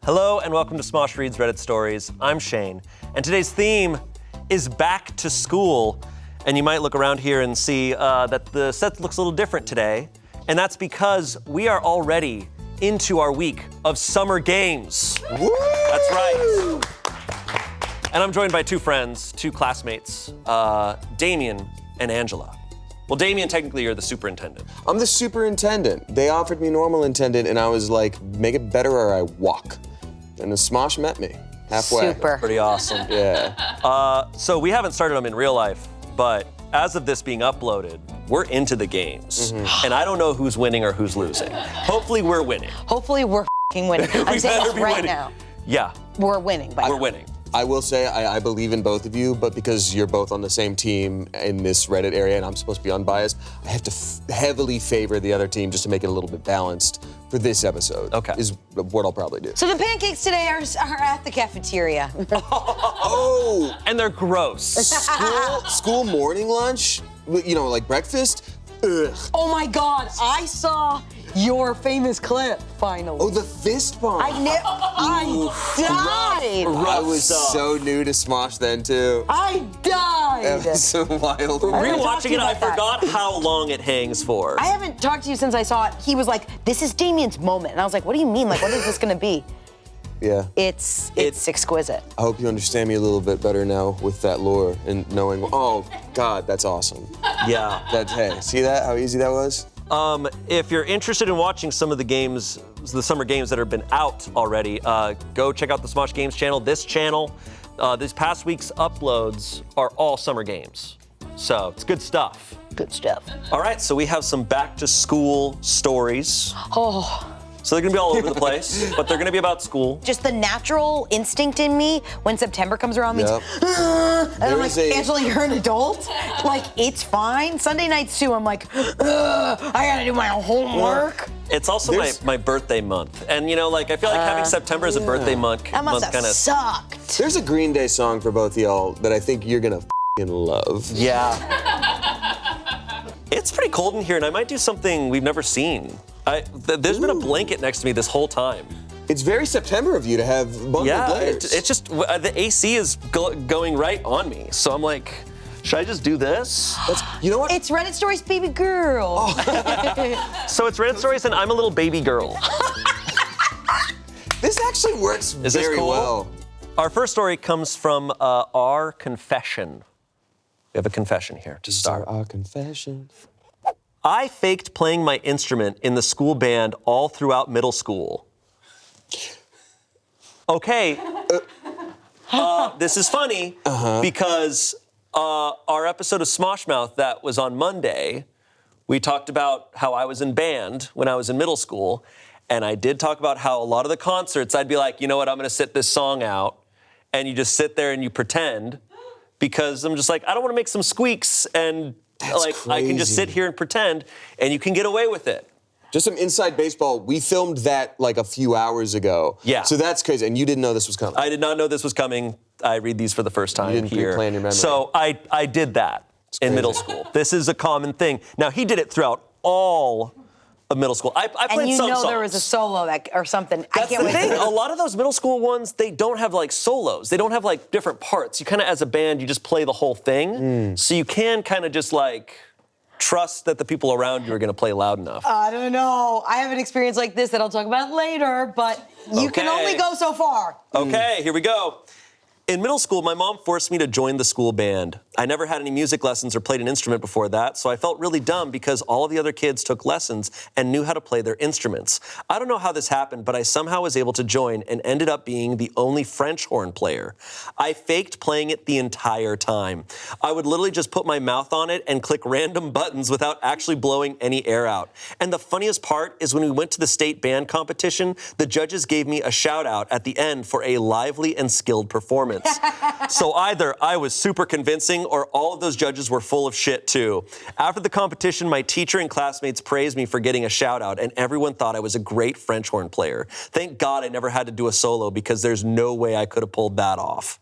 Hello and welcome to Smosh Reads Reddit Stories. I'm Shane, and today's theme is back to school. And you might look around here and see that the set looks a little different today, and that's because we are already into our week of summer games. Woo! That's right. And I'm joined by two friends, two classmates, Damien and Angela. Well, Damien, technically you're the superintendent. I'm the superintendent. They offered me normal intendant, and I was like, make it better or I walk. And the Smosh met me halfway. Super. Pretty awesome. Yeah. So we haven't started them in real life, but as of this being uploaded, we're into the games. Mm-hmm. And I don't know who's winning or who's losing. Hopefully we're winning. Hopefully we're f***ing winning. I'm saying this right now. Yeah. We're winning. We're winning. I will say I believe in both of you, but because you're both on the same team in this Reddit area and I'm supposed to be unbiased, I have to heavily favor the other team just to make it a little bit balanced for this episode. Okay. Is what I'll probably do. So the pancakes today are at the cafeteria. Oh! And they're gross. School morning lunch? You know, like breakfast? Ugh. Oh my God, I saw your famous clip, finally. Oh, the fist bump. I died. I was so new to Smosh then, too. I died. That was so wild. haven't talked to Rewatching you it, I about that. forgot how long it hangs for. I haven't talked to you since I saw it. He was like, this is Damien's moment. And I was like, what do you mean? Like, what is this gonna be? Yeah. It's exquisite. I hope you understand me a little bit better now with that lore and knowing, oh, God, that's awesome. Yeah. Hey, see that? How easy that was? If you're interested in watching some of the games, the summer games that have been out already, go check out the Smosh Games channel. This channel, this past week's uploads are all summer games. So it's good stuff. Good stuff. All right, so we have some back to school stories. Oh. So they're gonna be all over the place, but they're gonna be about school. Just the natural instinct in me when September comes around means, Yep. and I'm like, There is Angela, you're an adult? Like, it's fine. Sunday nights too, I'm like, I gotta do my homework. It's also my birthday month. And you know, like, I feel like having September as a birthday month That must have kind of sucked. There's a Green Day song for both of y'all that I think you're gonna f***ing love. Yeah. It's pretty cold in here, and I might do something we've never seen. There's been a blanket next to me this whole time. It's very September of you to have bundled layers. It's just, the AC is going right on me. So I'm like, should I just do this? You know what? It's Reddit Stories, baby girl. So it's Reddit Stories, and I'm a little baby girl. This actually works Is this very cool? well. Our first story comes from our confession. We have a confession here to start. Our confession. I faked playing my instrument in the school band all throughout middle school. Okay, this is funny because our episode of Smosh Mouth that was on Monday, we talked about how I was in band when I was in middle school, and I did talk about how a lot of the concerts I'd be like, you know what, I'm gonna sit this song out, and you just sit there and you pretend, because I'm just like, I don't wanna make some squeaks, and That's I can just crazy. sit here and pretend, and you can get away with it. Just some inside baseball. We filmed that like a few hours ago. Yeah. So that's crazy. And you didn't know this was coming. I did not know this was coming. I read these for the first time didn't here. pre-plan your memory. So I did that in crazy. middle school. This is a common thing. Now, he did it throughout all of middle school. I played And you some know songs. there was a solo or something. I That's can't the wait. thing. A lot of those middle school ones, they don't have like solos. They don't have like different parts. You kind of, as a band, you just play the whole thing. So you can kind of just like trust that the people around you are going to play loud enough. I don't know. I have an experience like this that I'll talk about later, but you can Okay. only go so far. Okay, here we go. In middle school, my mom forced me to join the school band. I never had any music lessons or played an instrument before that, so I felt really dumb because all of the other kids took lessons and knew how to play their instruments. I don't know how this happened, but I somehow was able to join and ended up being the only French horn player. I faked playing it the entire time. I would literally just put my mouth on it and click random buttons without actually blowing any air out. And the funniest part is when we went to the state band competition, the judges gave me a shout out at the end for a lively and skilled performance. So either I was super convincing or all of those judges were full of shit too. After the competition, my teacher and classmates praised me for getting a shout out and everyone thought I was a great French horn player. Thank God I never had to do a solo because there's no way I could have pulled that off.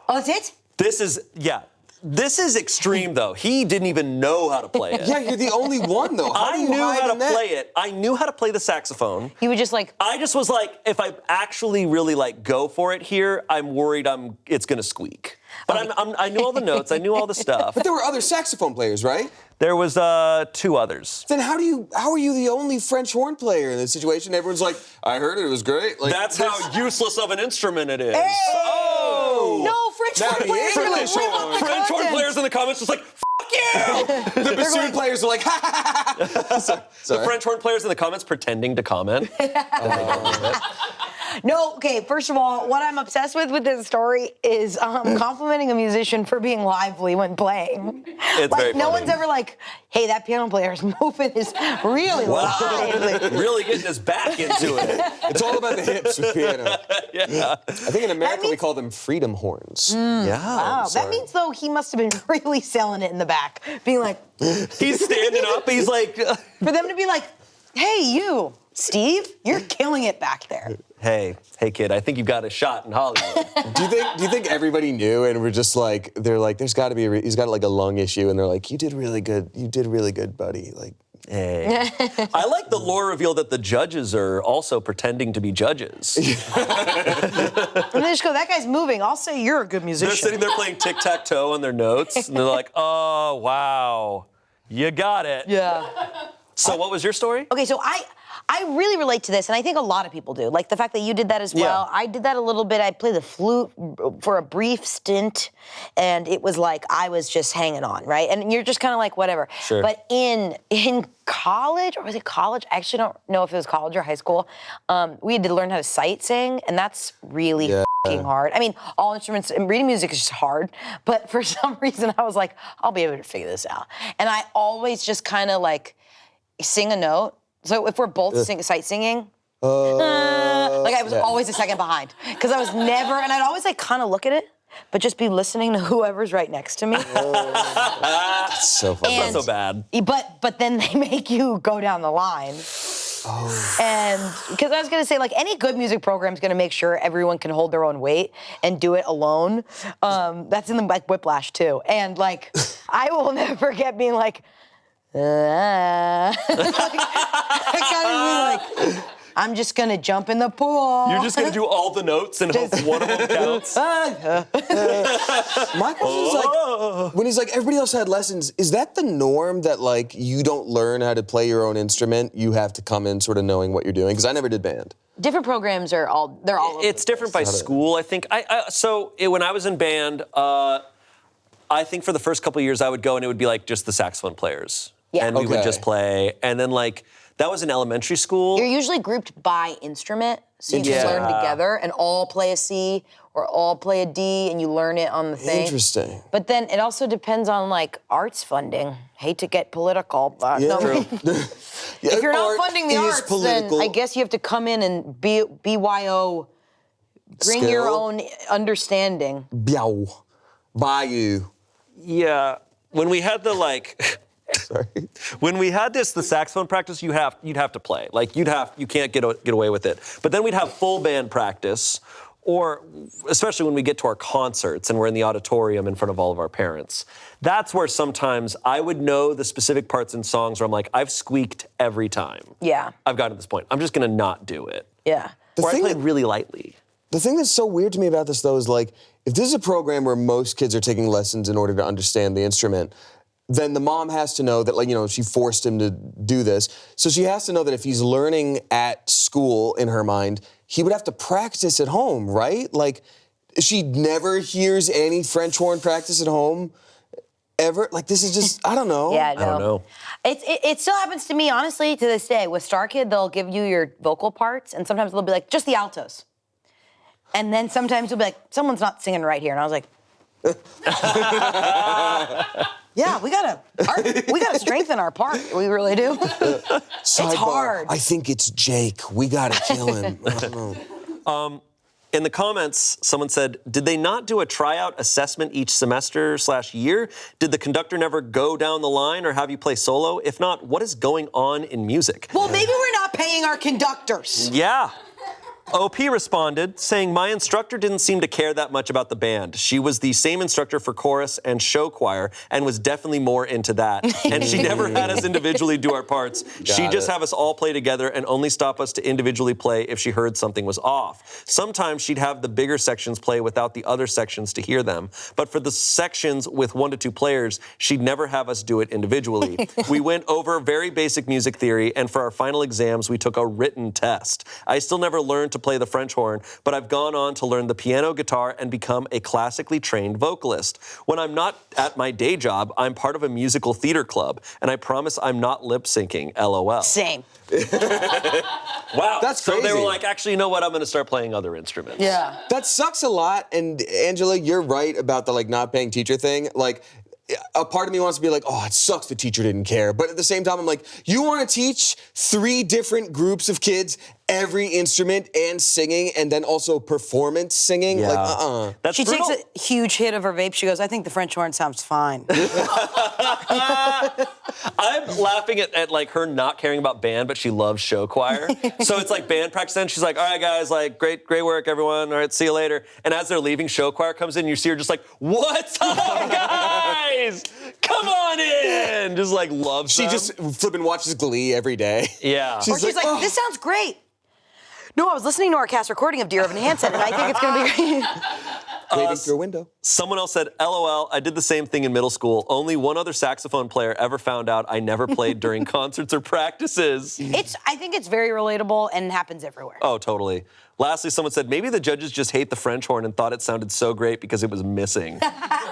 Oh, that's it? This is, yeah. This is extreme, though. He didn't even know how to play it. Yeah, you're the only one, though. How I do you knew hide how to in that? play it. I knew how to play the saxophone. You would just like. I just was like, if I actually really like go for it here, I'm worried it's gonna squeak. But I knew all the notes. I knew all the stuff. But there were other saxophone players, right? There was 2 others. Then how are you the only French horn player in this situation? Everyone's like, I heard it was great. Like, That's how useless of an instrument it is. Hey! Oh! No, French Now horn the players are like, English bring up horn. the French horn content. players in the comments just like, fuck you! The bassoon players are like, ha ha ha ha. The French horn players in the comments pretending to comment. No, okay, first of all, what I'm obsessed with this story is complimenting a musician for being lively when playing. It's like, very no funny. o's ever like, hey, that piano player's moving is really lively. Really getting his back into it. It's all about the hips with piano. Yeah. I think in America we means- call them freedom horns. Yeah. Wow, that means, though, he must have been really selling it in the back, being like, He's standing up. He's like, for them to be like, hey, you, Steve, you're killing it back there. hey, kid, I think you've got a shot in Hollywood. Do you think everybody knew and we're just like, they're like, he's got like a lung issue, and they're like, you did really good, buddy. Like, Hey. I like the lore reveal that the judges are also pretending to be judges. And they just go, that guy's moving. I'll say you're a good musician. They're sitting there playing tic-tac-toe on their notes, and they're like, oh, wow, you got it. Yeah. So what was your story? Okay, so I really relate to this, and I think a lot of people do. Like the fact that you did that as well. Yeah. I did that a little bit. I played the flute for a brief stint, and it was like I was just hanging on, right? And you're just kind of like, whatever. Sure. But in college, or was it college? I actually don't know if it was college or high school. We had to learn how to sight sing, and that's really fucking hard. I mean, all instruments, and reading music is just hard, but for some reason I was like, I'll be able to figure this out. And I always just kind of like sing a note. So if we're both sight singing, like I was always a second behind, because I was never, and I'd always like kind of look at it, but just be listening to whoever's right next to me. that's so funny. That's not so bad. But then they make you go down the line. And because I was gonna say, like, any good music program is gonna make sure everyone can hold their own weight and do it alone. That's in the like Whiplash too. And like, I will never forget being like, I kind of be like, I'm just gonna jump in the pool. You're just gonna do all the notes and hope one of them counts? My question is like, when he's like, everybody else had lessons, is that the norm that like you don't learn how to play your own instrument? You have to come in sort of knowing what you're doing? Because I never did band. Different programs are all over It's the different by school, I think. When I was in band, I think for the first couple of years I would go and it would be like just the saxophone players. Yeah. And we would Okay. just play. And then like, that was in elementary school. You're usually grouped by instrument, so you Yeah. can learn together and all play a C or all play a D, and you learn it on the thing. Interesting. But then it also depends on like arts funding. Hate to get political, but Yeah. no. True. If you're not Art funding the is arts, political. then I guess you have to come in and BYO, bring your Skill. own understanding. Biao. Bayou. Yeah. When we had the like... Sorry. When we had the saxophone practice, you'd have to play. Like you can't get away with it. But then we'd have full band practice, or especially when we get to our concerts and we're in the auditorium in front of all of our parents. That's where sometimes I would know the specific parts in songs where I'm like, I've squeaked every time. Yeah. I've gotten to this point. I'm just gonna not do it. Yeah. Or I thing played that- really lightly. The thing that's so weird to me about this, though, is like, if this is a program where most kids are taking lessons in order to understand the instrument, then the mom has to know that, like, you know, she forced him to do this. So she has to know that if he's learning at school, in her mind, he would have to practice at home, right? Like, she never hears any French horn practice at home, ever. Like, this is just, I don't know. Yeah, I don't know. It still happens to me, honestly, to this day. With Star Kid, they'll give you your vocal parts, and sometimes they'll be like, just the altos. And then sometimes you'll be like, someone's not singing right here. And I was like, yeah, we gotta strengthen our part. We really do. Sidebar, hard. I think it's Jake. We gotta kill him. I don't know. In the comments, someone said, did they not do a tryout assessment each semester/year? Did the conductor never go down the line or have you play solo? If not, what is going on in music? Well, maybe we're not paying our conductors. Yeah. OP responded, saying, my instructor didn't seem to care that much about the band. She was the same instructor for chorus and show choir and was definitely more into that. And she never had us individually do our parts. She'd just have us all play together and only stop us to individually play if she heard something was off. Sometimes she'd have the bigger sections play without the other sections to hear them. But for the sections with 1 to 2 players, she'd never have us do it individually. We went over very basic music theory, and for our final exams, we took a written test. I still never learned to play the French horn, but I've gone on to learn the piano, guitar, and become a classically trained vocalist. When I'm not at my day job, I'm part of a musical theater club, and I promise I'm not lip syncing, LOL. Same. Wow. That's So they were crazy. like, actually, you know what? I'm going to start playing other instruments. Yeah. That sucks a lot. And Angela, you're right about the not paying teacher thing. Like, a part of me wants to be like, oh, it sucks the teacher didn't care. But at the same time, I'm like, you want to teach 3 different groups of kids every instrument and singing, and then also performance singing? Yeah. Like, That's She brutal. takes a huge hit of her vape. She goes, I think the French horn sounds fine. I'm laughing at like her not caring about band, but she loves show choir. So it's like band practice. Then she's like, all right, guys, like great work, everyone. All right, see you later. And as they're leaving, show choir comes in. You see her just like, what's up, guys? Come on in. Just like loves She them. just flipping watches Glee every day. Yeah. Or she's like, "Oh." this sounds great. No, I was listening to our cast recording of Dear Evan Hansen, and I think it's going to be great. Waving through a window. Someone else said, LOL, I did the same thing in middle school. Only one other saxophone player ever found out I never played during concerts or practices. I think it's very relatable and happens everywhere. Oh, totally. Lastly, someone said, maybe the judges just hate the French horn and thought it sounded so great because it was missing.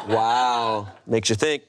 Wow. Makes you think.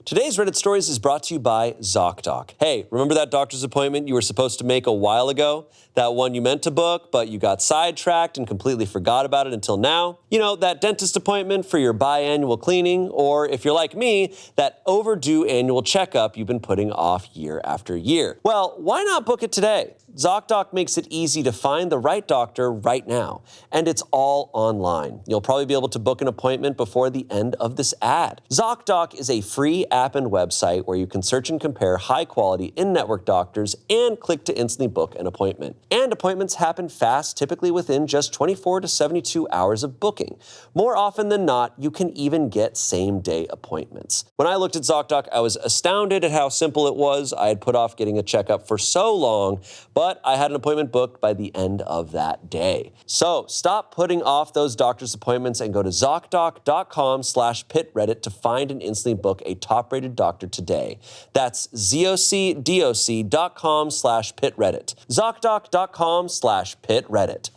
Today's Reddit Stories is brought to you by ZocDoc. Hey, remember that doctor's appointment you were supposed to make a while ago? That one you meant to book, but you got sidetracked and completely forgot about it until now? You know, that dentist appointment for your biannual cleaning, or if you're like me, that overdue annual checkup you've been putting off year after year. Well, why not book it today? ZocDoc makes it easy to find the right doctor right now, and it's all online. You'll probably be able to book an appointment before the end of this ad. ZocDoc is a free app and website where you can search and compare high-quality in-network doctors and click to instantly book an appointment. And appointments happen fast, typically within just 24 to 72 hours of booking. More often than not, you can even get same-day appointments. When I looked at ZocDoc, I was astounded at how simple it was. I had put off getting a checkup for so long, but I had an appointment booked by the end of that day. So stop putting off those doctor's appointments and go to ZocDoc.com/PitReddit to find and instantly book a top-rated doctor today. That's ZocDoc.com/PitReddit. ZocDoc.com/PitReddit.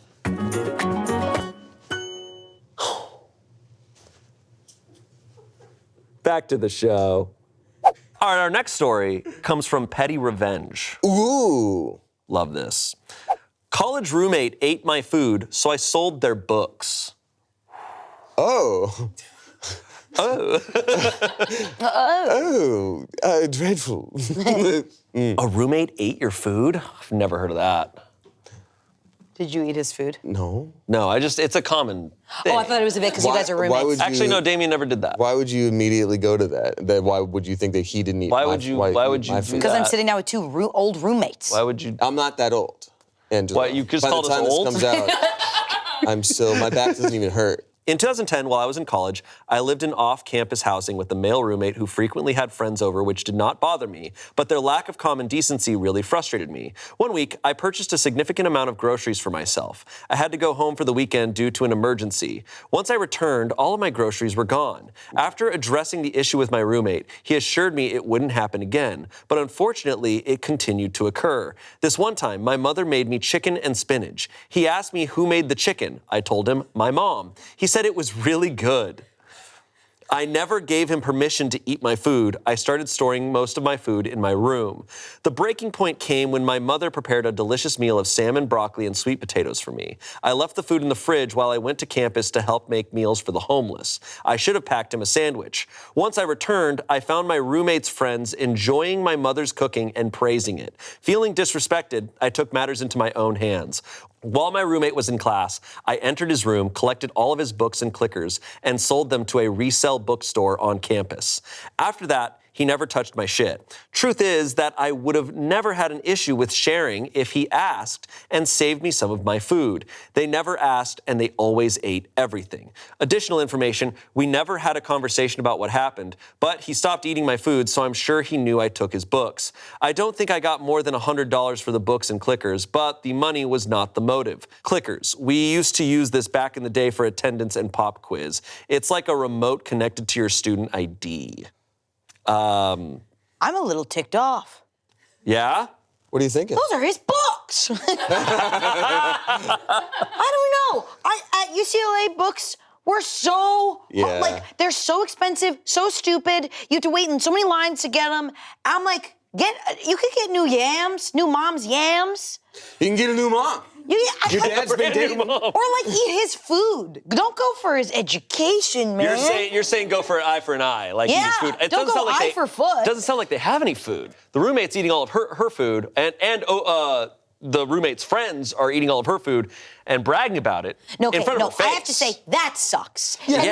Back to the show. All right, our next story comes from Petty Revenge. Ooh. Love this. College roommate ate my food, so I sold their books. Oh. Dreadful. A roommate ate your food? I've never heard of that. Did you eat his food? No. No, it's a common thing. Oh, I thought it was a bit because you guys are Why roommates. would Actually, you- no, Damien never did that. Why would you immediately go to that? Why would you think that he didn't eat Why my would you my do food? Because I'm that? sitting down with 2 old roommates. Why would you? I'm not that old, Angela. What, you just By called the us time old? this comes out, I'm still, my back doesn't even hurt. In 2010, while I was in college, I lived in off-campus housing with a male roommate who frequently had friends over, which did not bother me, but their lack of common decency really frustrated me. One week, I purchased a significant amount of groceries for myself. I had to go home for the weekend due to an emergency. Once I returned, all of my groceries were gone. After addressing the issue with my roommate, he assured me it wouldn't happen again, but unfortunately, it continued to occur. This one time, my mother made me chicken and spinach. He asked me who made the chicken. I told him, my mom. He said it was really good. I never gave him permission to eat my food. I started storing most of my food in my room. The breaking point came when my mother prepared a delicious meal of salmon, broccoli, and sweet potatoes for me. I left the food in the fridge while I went to campus to help make meals for the homeless. I should have packed him a sandwich. Once I returned, I found my roommate's friends enjoying my mother's cooking and praising it. Feeling disrespected, I took matters into my own hands. While my roommate was in class, I entered his room, collected all of his books and clickers, and sold them to a resale bookstore on campus. After that, He never touched my shit. Truth is that I would have never had an issue with sharing if he asked and saved me some of my food. They never asked and they always ate everything. Additional information, we never had a conversation about what happened, but he stopped eating my food, so I'm sure he knew I took his books. I don't think I got more than $100 for the books and clickers, but the money was not the motive. Clickers. We used to use this back in the day for attendance and pop quiz. It's like a remote connected to your student ID. I'm a little ticked off. Yeah? What are you thinking? Those are his books. I don't know. At UCLA, books were so, they're so expensive, so stupid. You have to wait in so many lines to get them. I'm like, you could get new yams, new mom's yams. You can get a new mom. Your dad's been dating. Or like eat his food. Don't go for his education, man. You're saying go for an eye for an eye, like eat his food. It don't doesn't go sound like eye for foot. It doesn't sound like they have any food. The roommate's eating all of her food, and the roommate's friends are eating all of her food and bragging about it in front of her face. I have to say that sucks. Yeah, and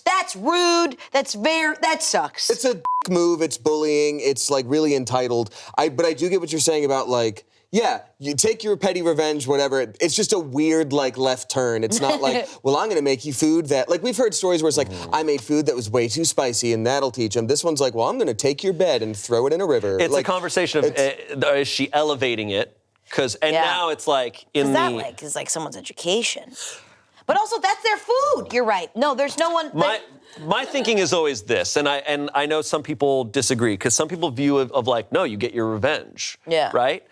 that's rude. That sucks. It's a move. It's bullying. It's like really entitled. But I do get what you're saying about like. Yeah, you take your petty revenge, whatever. It's just a weird, like, left turn. It's not like, well, I'm going to make you food that... Like, we've heard stories where it's like, I made food that was way too spicy, and that'll teach them. This one's like, well, I'm going to take your bed and throw it in a river. It's like, a conversation of, is she elevating it? Now it's like in the... Is like someone's education. But also, that's their food. You're right. No, there's no one... My thinking is always this, and I know some people disagree, because some people view of like, no, you get your revenge. Yeah. Right?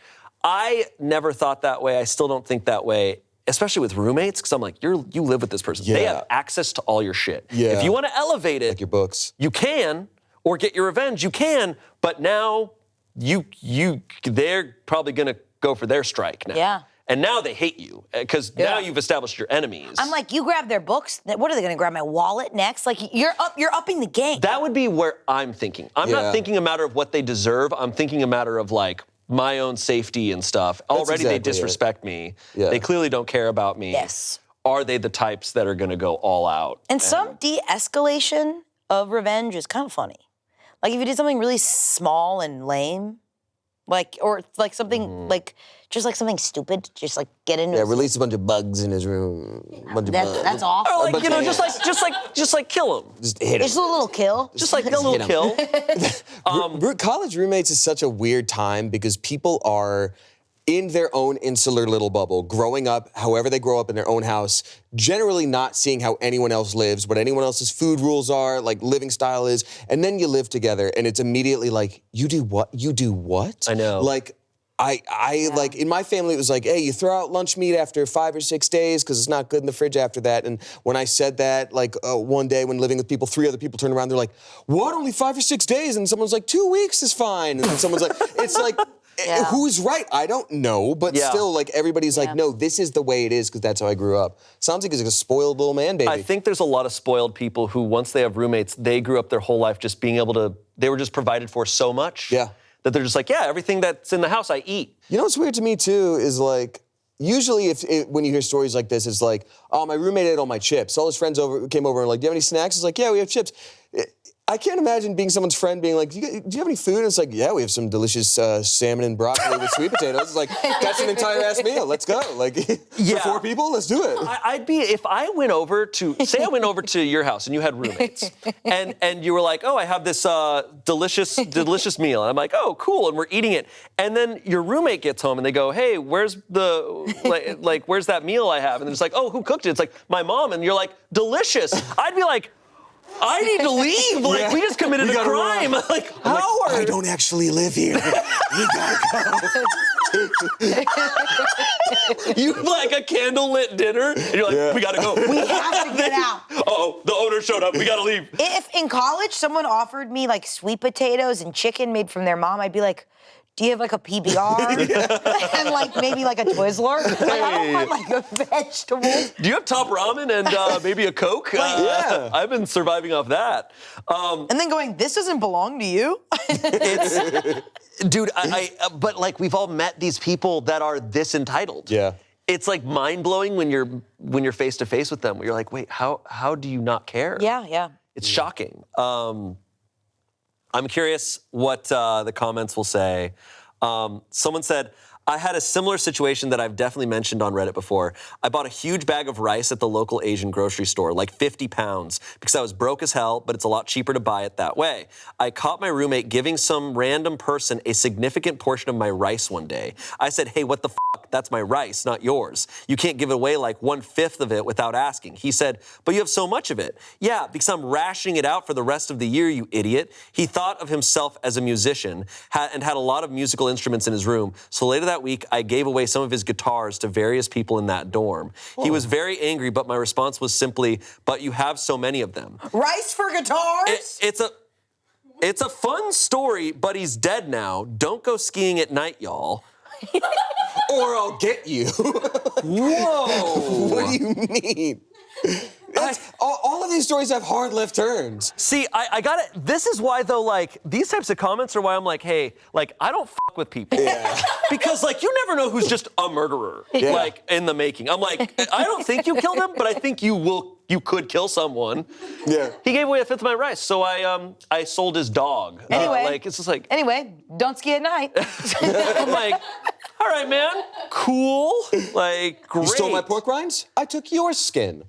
I never thought that way. I still don't think that way, especially with roommates, because I'm like, you live with this person. Yeah. They have access to all your shit. Yeah. If you want to elevate it, like your books, you can, or get your revenge, you can. But now they're probably gonna go for their strike now. Yeah. And now they hate you because now you've established your enemies. I'm like, you grab their books. What are they going to grab? My wallet next? Like you're upping the game. That would be where I'm thinking. I'm not thinking a matter of what they deserve. I'm thinking a matter of like my own safety and stuff. Already they disrespect me. Yeah. They clearly don't care about me. Yes. Are they the types that are going to go all out? And some de-escalation of revenge is kind of funny. Like if you did something really small and lame, or something like just like something stupid, just like get into. Yeah, release a bunch of bugs in his room. That's awful. Or like just like kill him. Just hit him. Just a little kill. Just like a little kill. College roommates is such a weird time because people are in their own insular little bubble, growing up however they grow up in their own house, generally not seeing how anyone else lives, what anyone else's food rules are, like living style is, and then you live together, and it's immediately like, you do what? You do what? I know. Like, like, in my family, it was like, hey, you throw out lunch meat after 5 or 6 days because it's not good in the fridge after that. And when I said that, like, one day when living with people, 3 other people turned around, they're like, what, only 5 or 6 days? And someone's like, 2 weeks is fine. And then someone's like, it's like, who's right? I don't know, but still, like, everybody's like, no, this is the way it is because that's how I grew up. Sounds like he's like a spoiled little man baby. I think there's a lot of spoiled people who, once they have roommates, they grew up their whole life just being able to, they were just provided for so much. Yeah. That they're just like, everything that's in the house, I eat. You know what's weird to me, too, is like, usually when you hear stories like this, it's like, oh, my roommate ate all my chips. All his friends came over and like, do you have any snacks? It's like, yeah, we have chips. I can't imagine being someone's friend being like, do you have any food? And it's like, yeah, we have some delicious salmon and broccoli with sweet potatoes. It's like, that's an entire ass meal. Let's go. Like, for 4 people, let's do it. I'd be, if I went over to, say I went over to your house and you had roommates and you were like, oh, I have this delicious meal. And I'm like, oh, cool. And we're eating it. And then your roommate gets home and they go, hey, where's the, like where's that meal I have? And it's like, oh, who cooked it? It's like, my mom. And you're like, delicious. I'd be like, I need to leave. Like, we just committed a crime. Like, Howard. I don't actually live here. We gotta go. You have like a candlelit dinner, and you're like, we gotta go. We have to get out. Uh-oh, the owner showed up. We gotta leave. If in college someone offered me like sweet potatoes and chicken made from their mom, I'd be like, do you have like a PBR and like maybe like a Twizzler? Like, I don't want like a vegetable. Do you have top ramen and maybe a Coke? I've been surviving off that. And then going, this doesn't belong to you. Dude, but like we've all met these people that are this entitled. Yeah. It's like mind-blowing when you're face to face with them. Where you're like, wait, how do you not care? Yeah. It's shocking. I'm curious what the comments will say. Someone said, I had a similar situation that I've definitely mentioned on Reddit before. I bought a huge bag of rice at the local Asian grocery store, like 50 pounds, because I was broke as hell, but it's a lot cheaper to buy it that way. I caught my roommate giving some random person a significant portion of my rice one day. I said, hey, what the fuck? That's my rice, not yours. You can't give away like 1/5 of it without asking. He said, but you have so much of it. Yeah, because I'm rationing it out for the rest of the year, you idiot. He thought of himself as a musician and had a lot of musical instruments in his room. So later that week, I gave away some of his guitars to various people in that dorm. He was very angry, but my response was simply, but you have so many of them. Rice for guitars? It's a fun story, but he's dead now. Don't go skiing at night, y'all. Or I'll get you. Whoa. What do you mean? All of these stories have hard left turns. See, I got it. This is why, though, like, these types of comments are why I'm like, hey, like, I don't fuck with people. Yeah. Because, like, you never know who's just a murderer, Yeah. like, in the making. I'm like, I don't think you killed him, but I think you could kill someone. Yeah. He gave away 1/5 of my rice, so I sold his dog. Anyway. Like, it's just like, Anyway, don't ski at night. I'm like, all right, man, cool. Like, great. You stole my pork rinds? I took your skin.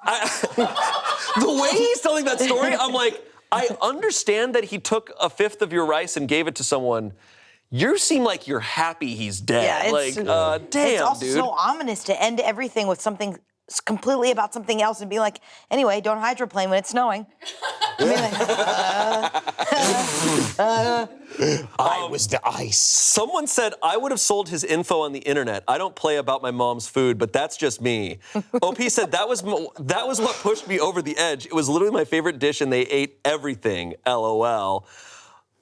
The way he's telling that story, I'm like, I understand that he took 1/5 of your rice and gave it to someone. You seem like you're happy he's dead. Yeah, like, it's damn, also dude. so ominous to end everything with something completely about something else and be like, anyway, don't hydroplane when it's snowing. I mean, I was the ice. Someone said, I would have sold his info on the internet. I don't play about my mom's food, but that's just me. OP said, that was what pushed me over the edge. It was literally my favorite dish and they ate everything, LOL.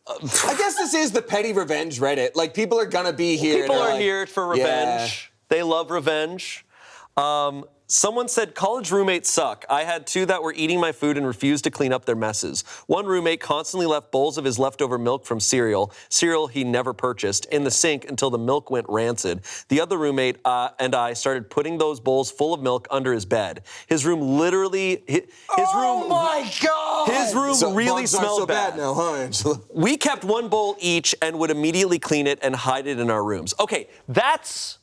I guess this is the petty revenge Reddit. Like, people are gonna be here. People and are like, here for revenge. They love revenge. Someone said, college roommates suck. I had 2 that were eating my food and refused to clean up their messes. One roommate constantly left bowls of his leftover milk from cereal he never purchased, in the sink until the milk went rancid. The other roommate and I started putting those bowls full of milk under his bed. His room literally, Oh my God! His room So really bugs aren't smelled so bad now, huh, Angela? We kept 1 bowl each and would immediately clean it and hide it in our rooms. Okay, that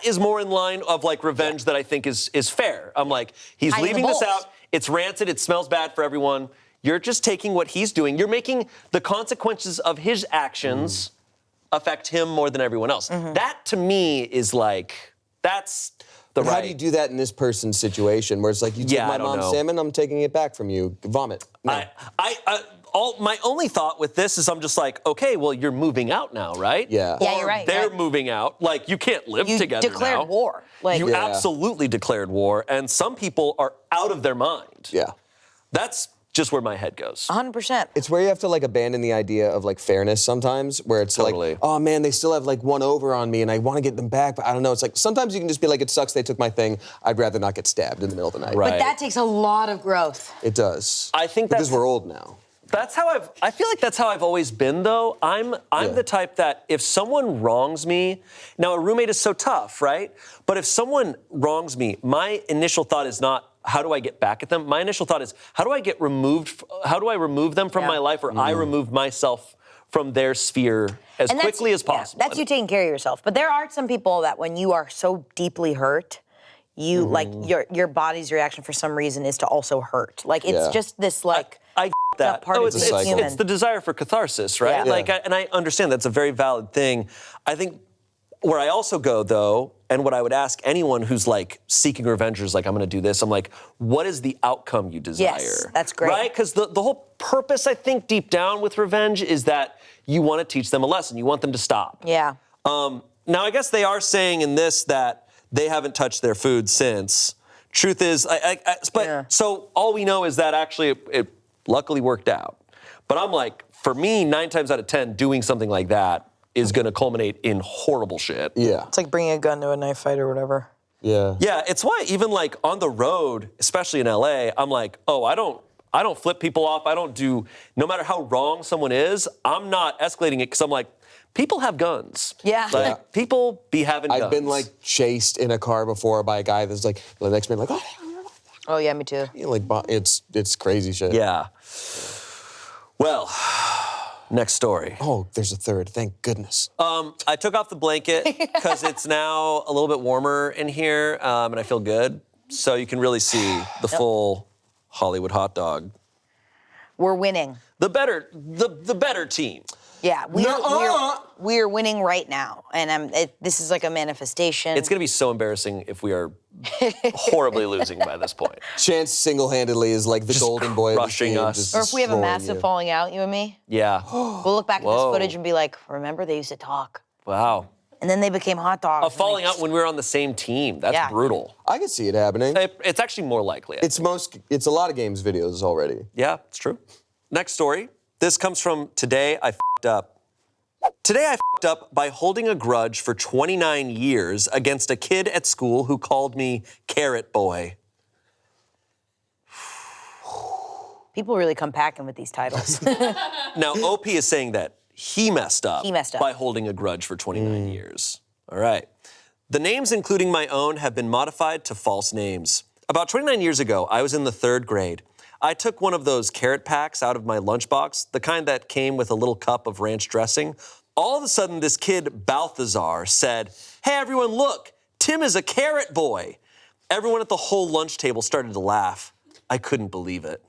is more in line of like revenge that I think is fair. I'm like, he's Hiding leaving the this bowls. out. It's rancid. It smells bad for everyone. You're just taking what he's doing. You're making the consequences of his actions affect him more than everyone else. That to me is like, that's the right. How do you do that in this person's situation where it's like, you took Yeah, my I don't mom's know. salmon, I'm taking it back from you. Vomit. No. My only thought with this is I'm just like, okay, well, you're moving out now, right? Yeah. Yeah, Or you're right, They're right. moving out. Like, you can't live You together declared now. war. Like, You Yeah. absolutely declared war, and some people are out of their mind. Yeah. That's just where my head goes. 100%. It's where you have to like abandon the idea of like fairness sometimes, where it's Totally. like, oh man, they still have like 1 over on me and I want to get them back, but I don't know. It's like, sometimes you can just be like, it sucks they took my thing. I'd rather not get stabbed in the middle of the night. Right. But that takes a lot of growth. It does. I think Because that's- we're old now. That's how I feel like that's how I've always been, though. I'm Yeah. the type that if someone wrongs me, now a roommate is so tough, right? But if someone wrongs me, my initial thought is not, how do I get back at them? My initial thought is, how do I remove them from Yeah. my life, or I remove myself from their sphere as And that's- quickly as yeah, possible? that's you taking care of yourself. But there are some people that when you are so deeply hurt, you like your body's reaction for some reason is to also hurt. Like it's Yeah. just this like I that. part Oh, of it's, being it's, human. it's the desire for catharsis, right? Yeah. Like, and I understand that's a very valid thing. I think where I also go, though, and what I would ask anyone who's like seeking revenge, is like, I'm going to do this. I'm like, what is the outcome you desire? Yes, that's great. Right? Because the whole purpose, I think, deep down with revenge is that you want to teach them a lesson. You want them to stop. yeah. Now, I guess they are saying in this that they haven't touched their food since. Truth is, so all we know is that actually it luckily worked out. But I'm like, for me, 9 times out of 10, doing something like that is going to culminate in horrible shit. Yeah. It's like bringing a gun to a knife fight or whatever. Yeah. Yeah, it's why even like on the road, especially in LA, I'm like, oh, I don't flip people off. I don't do, no matter how wrong someone is, I'm not escalating it because I'm like, people have guns. Yeah. Like, people be having guns. I've been like chased in a car before by a guy that's like, the next man like, oh, Oh yeah, me too. like it's crazy shit. Yeah. Well, Next story. Oh, there's a third. Thank goodness. I took off the blanket because it's now a little bit warmer in here, and I feel good. So you can really see the full Hollywood hot dog. We're winning. The better team. Yeah, we're winning right now, and this is like a manifestation. It's gonna be so embarrassing if we are horribly losing by this point. Chance single-handedly is like the Just golden boy of the crushing team, us. just or if we have a destroying massive you. falling out, you and me, Yeah. we'll look back at this Whoa. footage and be like, remember they used to talk, Wow. and then they became hot dogs. A falling out when we were on the same team. That's Yeah. brutal. I can see it happening. It's actually more likely. It's a lot of games videos already. Yeah, it's true. Next story. This comes from Today I F***ed Up. Today I f***ed up by holding a grudge for 29 years against a kid at school who called me Carrot Boy. People really come packing with these titles. Now, OP is saying that he messed up, He messed up. by holding a grudge for 29 years. All right. The names, including my own, have been modified to false names. About 29 years ago, I was in the 3rd grade. I took one of those carrot packs out of my lunchbox, the kind that came with a little cup of ranch dressing. All of a sudden, this kid, Balthazar, said, "Hey, everyone, look, Tim is a carrot boy." Everyone at the whole lunch table started to laugh. I couldn't believe it.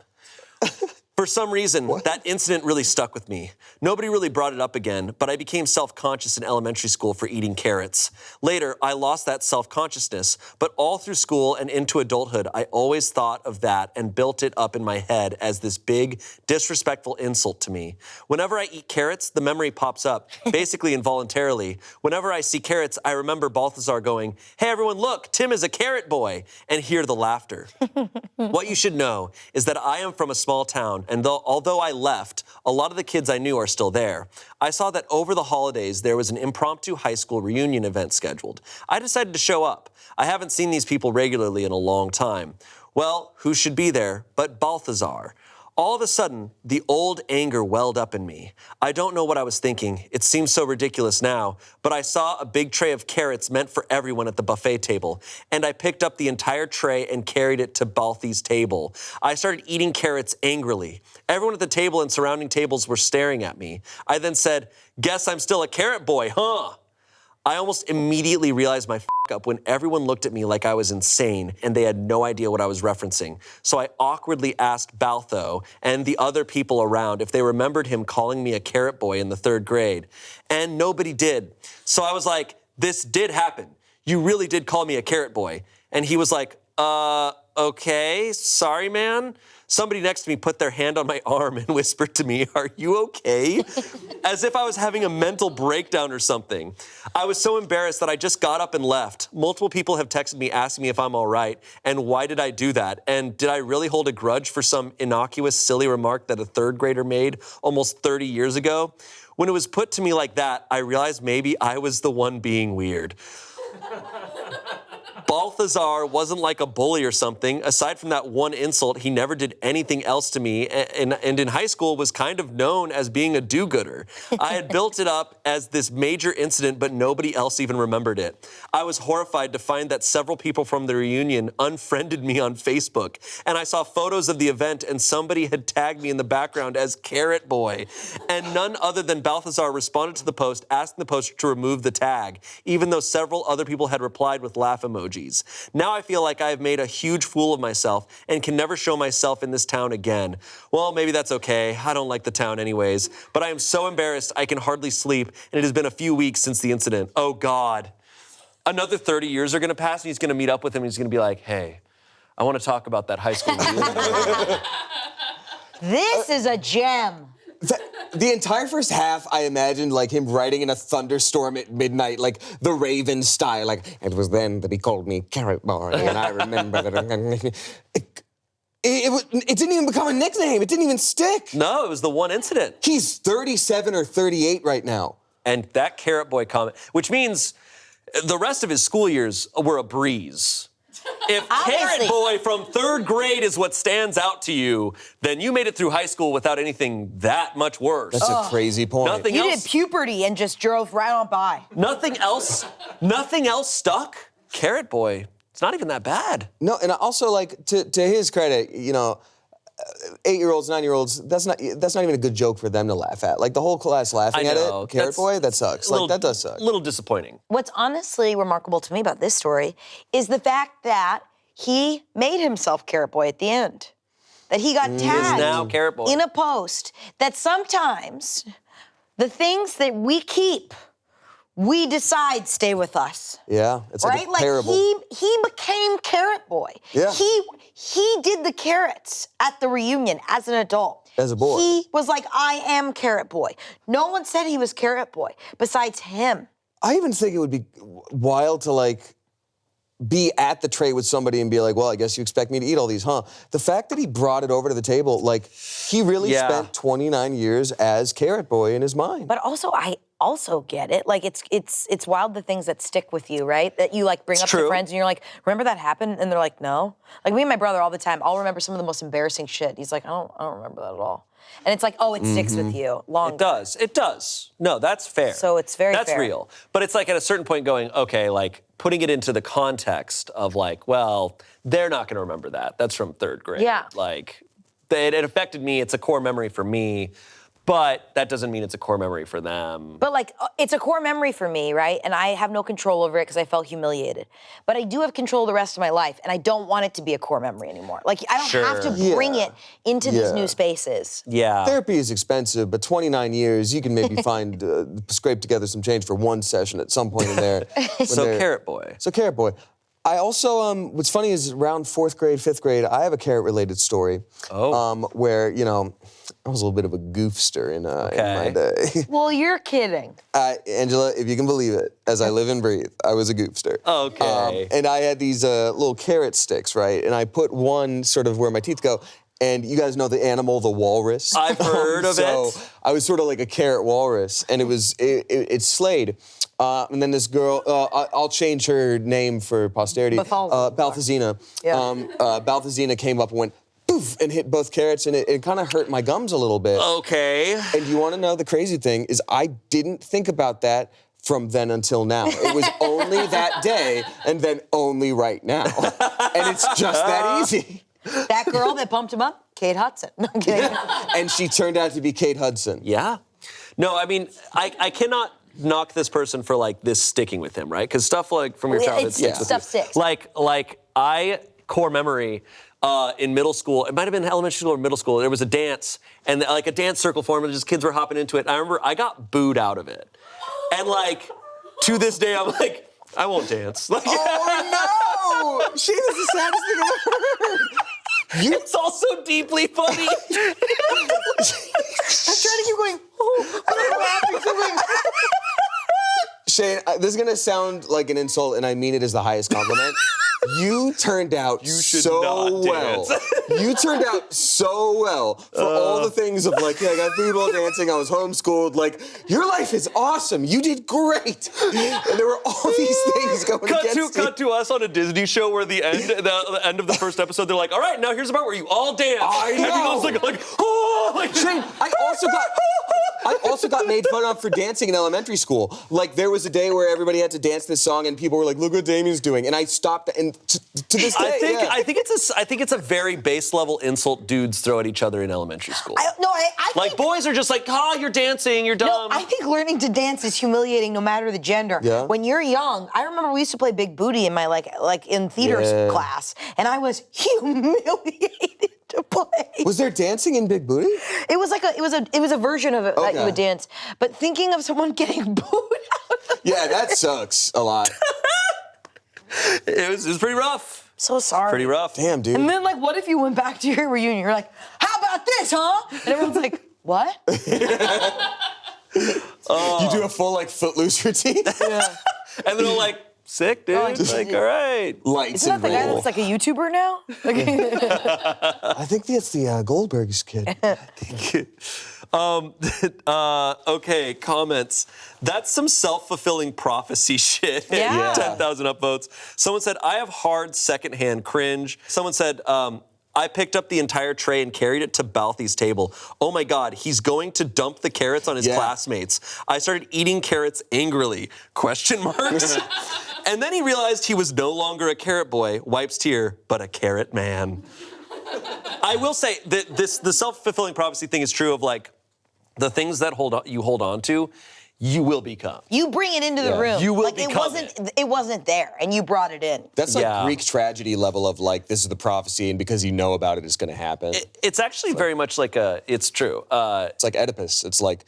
For some reason, that incident really stuck with me. Nobody really brought it up again, but I became self-conscious in elementary school for eating carrots. Later, I lost that self-consciousness, but all through school and into adulthood, I always thought of that and built it up in my head as this big, disrespectful insult to me. Whenever I eat carrots, the memory pops up, basically involuntarily. Whenever I see carrots, I remember Balthazar going, "Hey, everyone, look, Tim is a carrot boy," and hear the laughter. What you should know is that I am from a small town, and although I left, a lot of the kids I knew are still there. I saw that over the holidays, there was an impromptu high school reunion event scheduled. I decided to show up. I haven't seen these people regularly in a long time. Well, who should be there but Balthazar? All of a sudden, the old anger welled up in me. I don't know what I was thinking. It seems so ridiculous now, but I saw a big tray of carrots meant for everyone at the buffet table, and I picked up the entire tray and carried it to Balthy's table. I started eating carrots angrily. Everyone at the table and surrounding tables were staring at me. I then said, "Guess I'm still a carrot boy, huh?" I almost immediately realized my f*** up when everyone looked at me like I was insane and they had no idea what I was referencing. So I awkwardly asked Baltho and the other people around if they remembered him calling me a carrot boy in the 3rd grade. And nobody did. So I was like, "This did happen. You really did call me a carrot boy." And he was like, "Okay, sorry, man." Somebody next to me put their hand on my arm and whispered to me, "Are you okay?" As if I was having a mental breakdown or something. I was so embarrassed that I just got up and left. Multiple people have texted me asking me if I'm all right, and why did I do that? And did I really hold a grudge for some innocuous, silly remark that a 3rd grader made almost 30 years ago? When it was put to me like that, I realized maybe I was the one being weird. Balthazar wasn't like a bully or something. Aside from that one insult, he never did anything else to me, and in high school was kind of known as being a do-gooder. I had built it up as this major incident, but nobody else even remembered it. I was horrified to find that several people from the reunion unfriended me on Facebook, and I saw photos of the event, and somebody had tagged me in the background as Carrot Boy, and none other than Balthazar responded to the post, asking the poster to remove the tag, even though several other people had replied with laugh emojis. Now I feel like I have made a huge fool of myself and can never show myself in this town again. Well, maybe that's okay. I don't like the town anyways. But I am so embarrassed I can hardly sleep, and it has been a few weeks since the incident. Oh, God. Another 30 years are going to pass, and he's going to meet up with him, and he's going to be like, "Hey, I want to talk about that high school reunion." This is a gem. The entire first half, I imagined like him riding in a thunderstorm at midnight, like the Raven style. Like, "It was then that he called me Carrot Boy, and I remember that." It didn't even become a nickname. It didn't even stick. No, it was the one incident. He's 37 or 38 right now. And that Carrot Boy comment, which means the rest of his school years were a breeze. If Carrot Boy from 3rd grade is what stands out to you, then you made it through high school without anything that much worse. That's a crazy point. Nothing You else. did puberty and just drove right on by. Nothing else stuck. Carrot Boy, it's not even that bad. No, and also, like, to his credit, you know, 8-year-olds, 9-year-olds, that's not even a good joke for them to laugh at. Like the whole class laughing at it, Carrot Boy, that sucks. Like that does suck. A little disappointing. What's honestly remarkable to me about this story is the fact that he made himself Carrot Boy at the end. That he got tagged now Carrot Boy. in a post. That sometimes the things that we keep, we decide stay with us. Yeah, it's right? like a parable. He became Carrot Boy. Yeah. He did the carrots at the reunion as an adult. As a boy. He was like, I am Carrot Boy. No one said he was Carrot Boy besides him. I even think it would be wild to like be at the tray with somebody and be like, well, I guess you expect me to eat all these, huh? The fact that he brought it over to the table, like, he really spent 29 years as Carrot Boy in his mind. But also, I also get it. Like, it's wild the things that stick with you, right? That you, like, bring up to friends and you're like, remember that happened? And they're like, no. Like, me and my brother all the time, I'll remember some of the most embarrassing shit. He's like, I don't remember that at all. And it's like, oh, it sticks with you longer. It does. No, that's fair. So it's very fair. That's real. But it's like at a certain point going, okay, like putting it into the context of like, well, they're not going to remember that. That's from 3rd grade. Yeah. Like, it affected me. It's a core memory for me. But that doesn't mean it's a core memory for them. But like, it's a core memory for me, right? And I have no control over it because I felt humiliated. But I do have control the rest of my life, and I don't want it to be a core memory anymore. Like, I don't have to bring it into these new spaces. Yeah. Therapy is expensive, but 29 years, you can maybe find, scrape together some change for one session at some point in there. So Carrot Boy. So Carrot Boy. I also, what's funny is around 4th grade, 5th grade, I have a carrot-related story. Where, you know, I was a little bit of a goofster in my day. Well, you're kidding. Angela, if you can believe it, as I live and breathe, I was a goofster. Okay. And I had these little carrot sticks, right? And I put one sort of where my teeth go. And you guys know the animal, the walrus? I've heard of it. So I was sort of like a carrot walrus, and it slayed. And then this girl, I'll change her name for posterity. Balthazina. Yeah. Balthazina came up and went, poof, and hit both carrots, and it kind of hurt my gums a little bit. Okay. And you want to know the crazy thing is I didn't think about that from then until now. It was only that day, and then only right now. And it's just that easy. That girl that bumped him up, Kate Hudson. No, I'm kidding. And she turned out to be Kate Hudson. Yeah. No, I mean, I cannot knock this person for like this sticking with him, right? Because stuff like from your childhood sticks with stuff you. sticks. Like core memory in middle school, it might have been elementary school or middle school, there was a dance, and like a dance circle formed, and just kids were hopping into it. And I remember I got booed out of it. And like, to this day, I'm like, I won't dance. Like, oh no! Shane, that's the saddest thing I've ever heard. It's also deeply funny. I'm trying to keep going. I'm laughing so much. Shane, this is gonna sound like an insult, and I mean it as the highest compliment. You turned out so well. You turned out so well for all the things of like, yeah, I got booed while dancing, I was homeschooled. Like, your life is awesome. You did great. And there were all these things going against you. Cut to us on a Disney show where the end of the first episode, they're like, all right, now here's the part where you all dance. I know. And like, oh, like, Shane, I also got made fun of for dancing in elementary school. Like, there was a day where everybody had to dance this song, and people were like, "Look what Damien's doing," and I stopped. And to this day, I think it's a very base level insult dudes throw at each other in elementary school. I like, think, boys are just like, you're dancing, you're dumb. No, I think learning to dance is humiliating no matter the gender. Yeah. When you're young, I remember we used to play Big Booty in my like in theater class, and I was humiliated to play. Was there dancing in Big Booty? It was a version of it that you would dance. But thinking of someone getting booed out. Yeah, that sucks a lot. It was pretty rough. So sorry. Pretty rough. Damn, dude. And then, like, what if you went back to your reunion? You're like, how about this, huh? And everyone's like, what? You do a full, like, Footloose routine? Yeah. And they're all like, sick, dude. Like, all right. Lights Isn't that and the guy roll. that's like a YouTuber now? I think that's the Goldberg's kid. Okay, comments. That's some self-fulfilling prophecy shit. Yeah. 10,000 upvotes. Someone said, I have hard secondhand cringe. Someone said, I picked up the entire tray and carried it to Balthy's table. Oh my God, he's going to dump the carrots on his classmates. I started eating carrots angrily, question marks. And then he realized he was no longer a carrot boy, wipes tear, but a carrot man. I will say that the self-fulfilling prophecy thing is true of like the things that you hold on to, you will become. You bring it into the room. You will like become it wasn't there, and you brought it in. That's like Greek tragedy level of like, this is the prophecy, and because you know about it, it's going to happen. It's actually very much like it's true. It's like Oedipus. It's like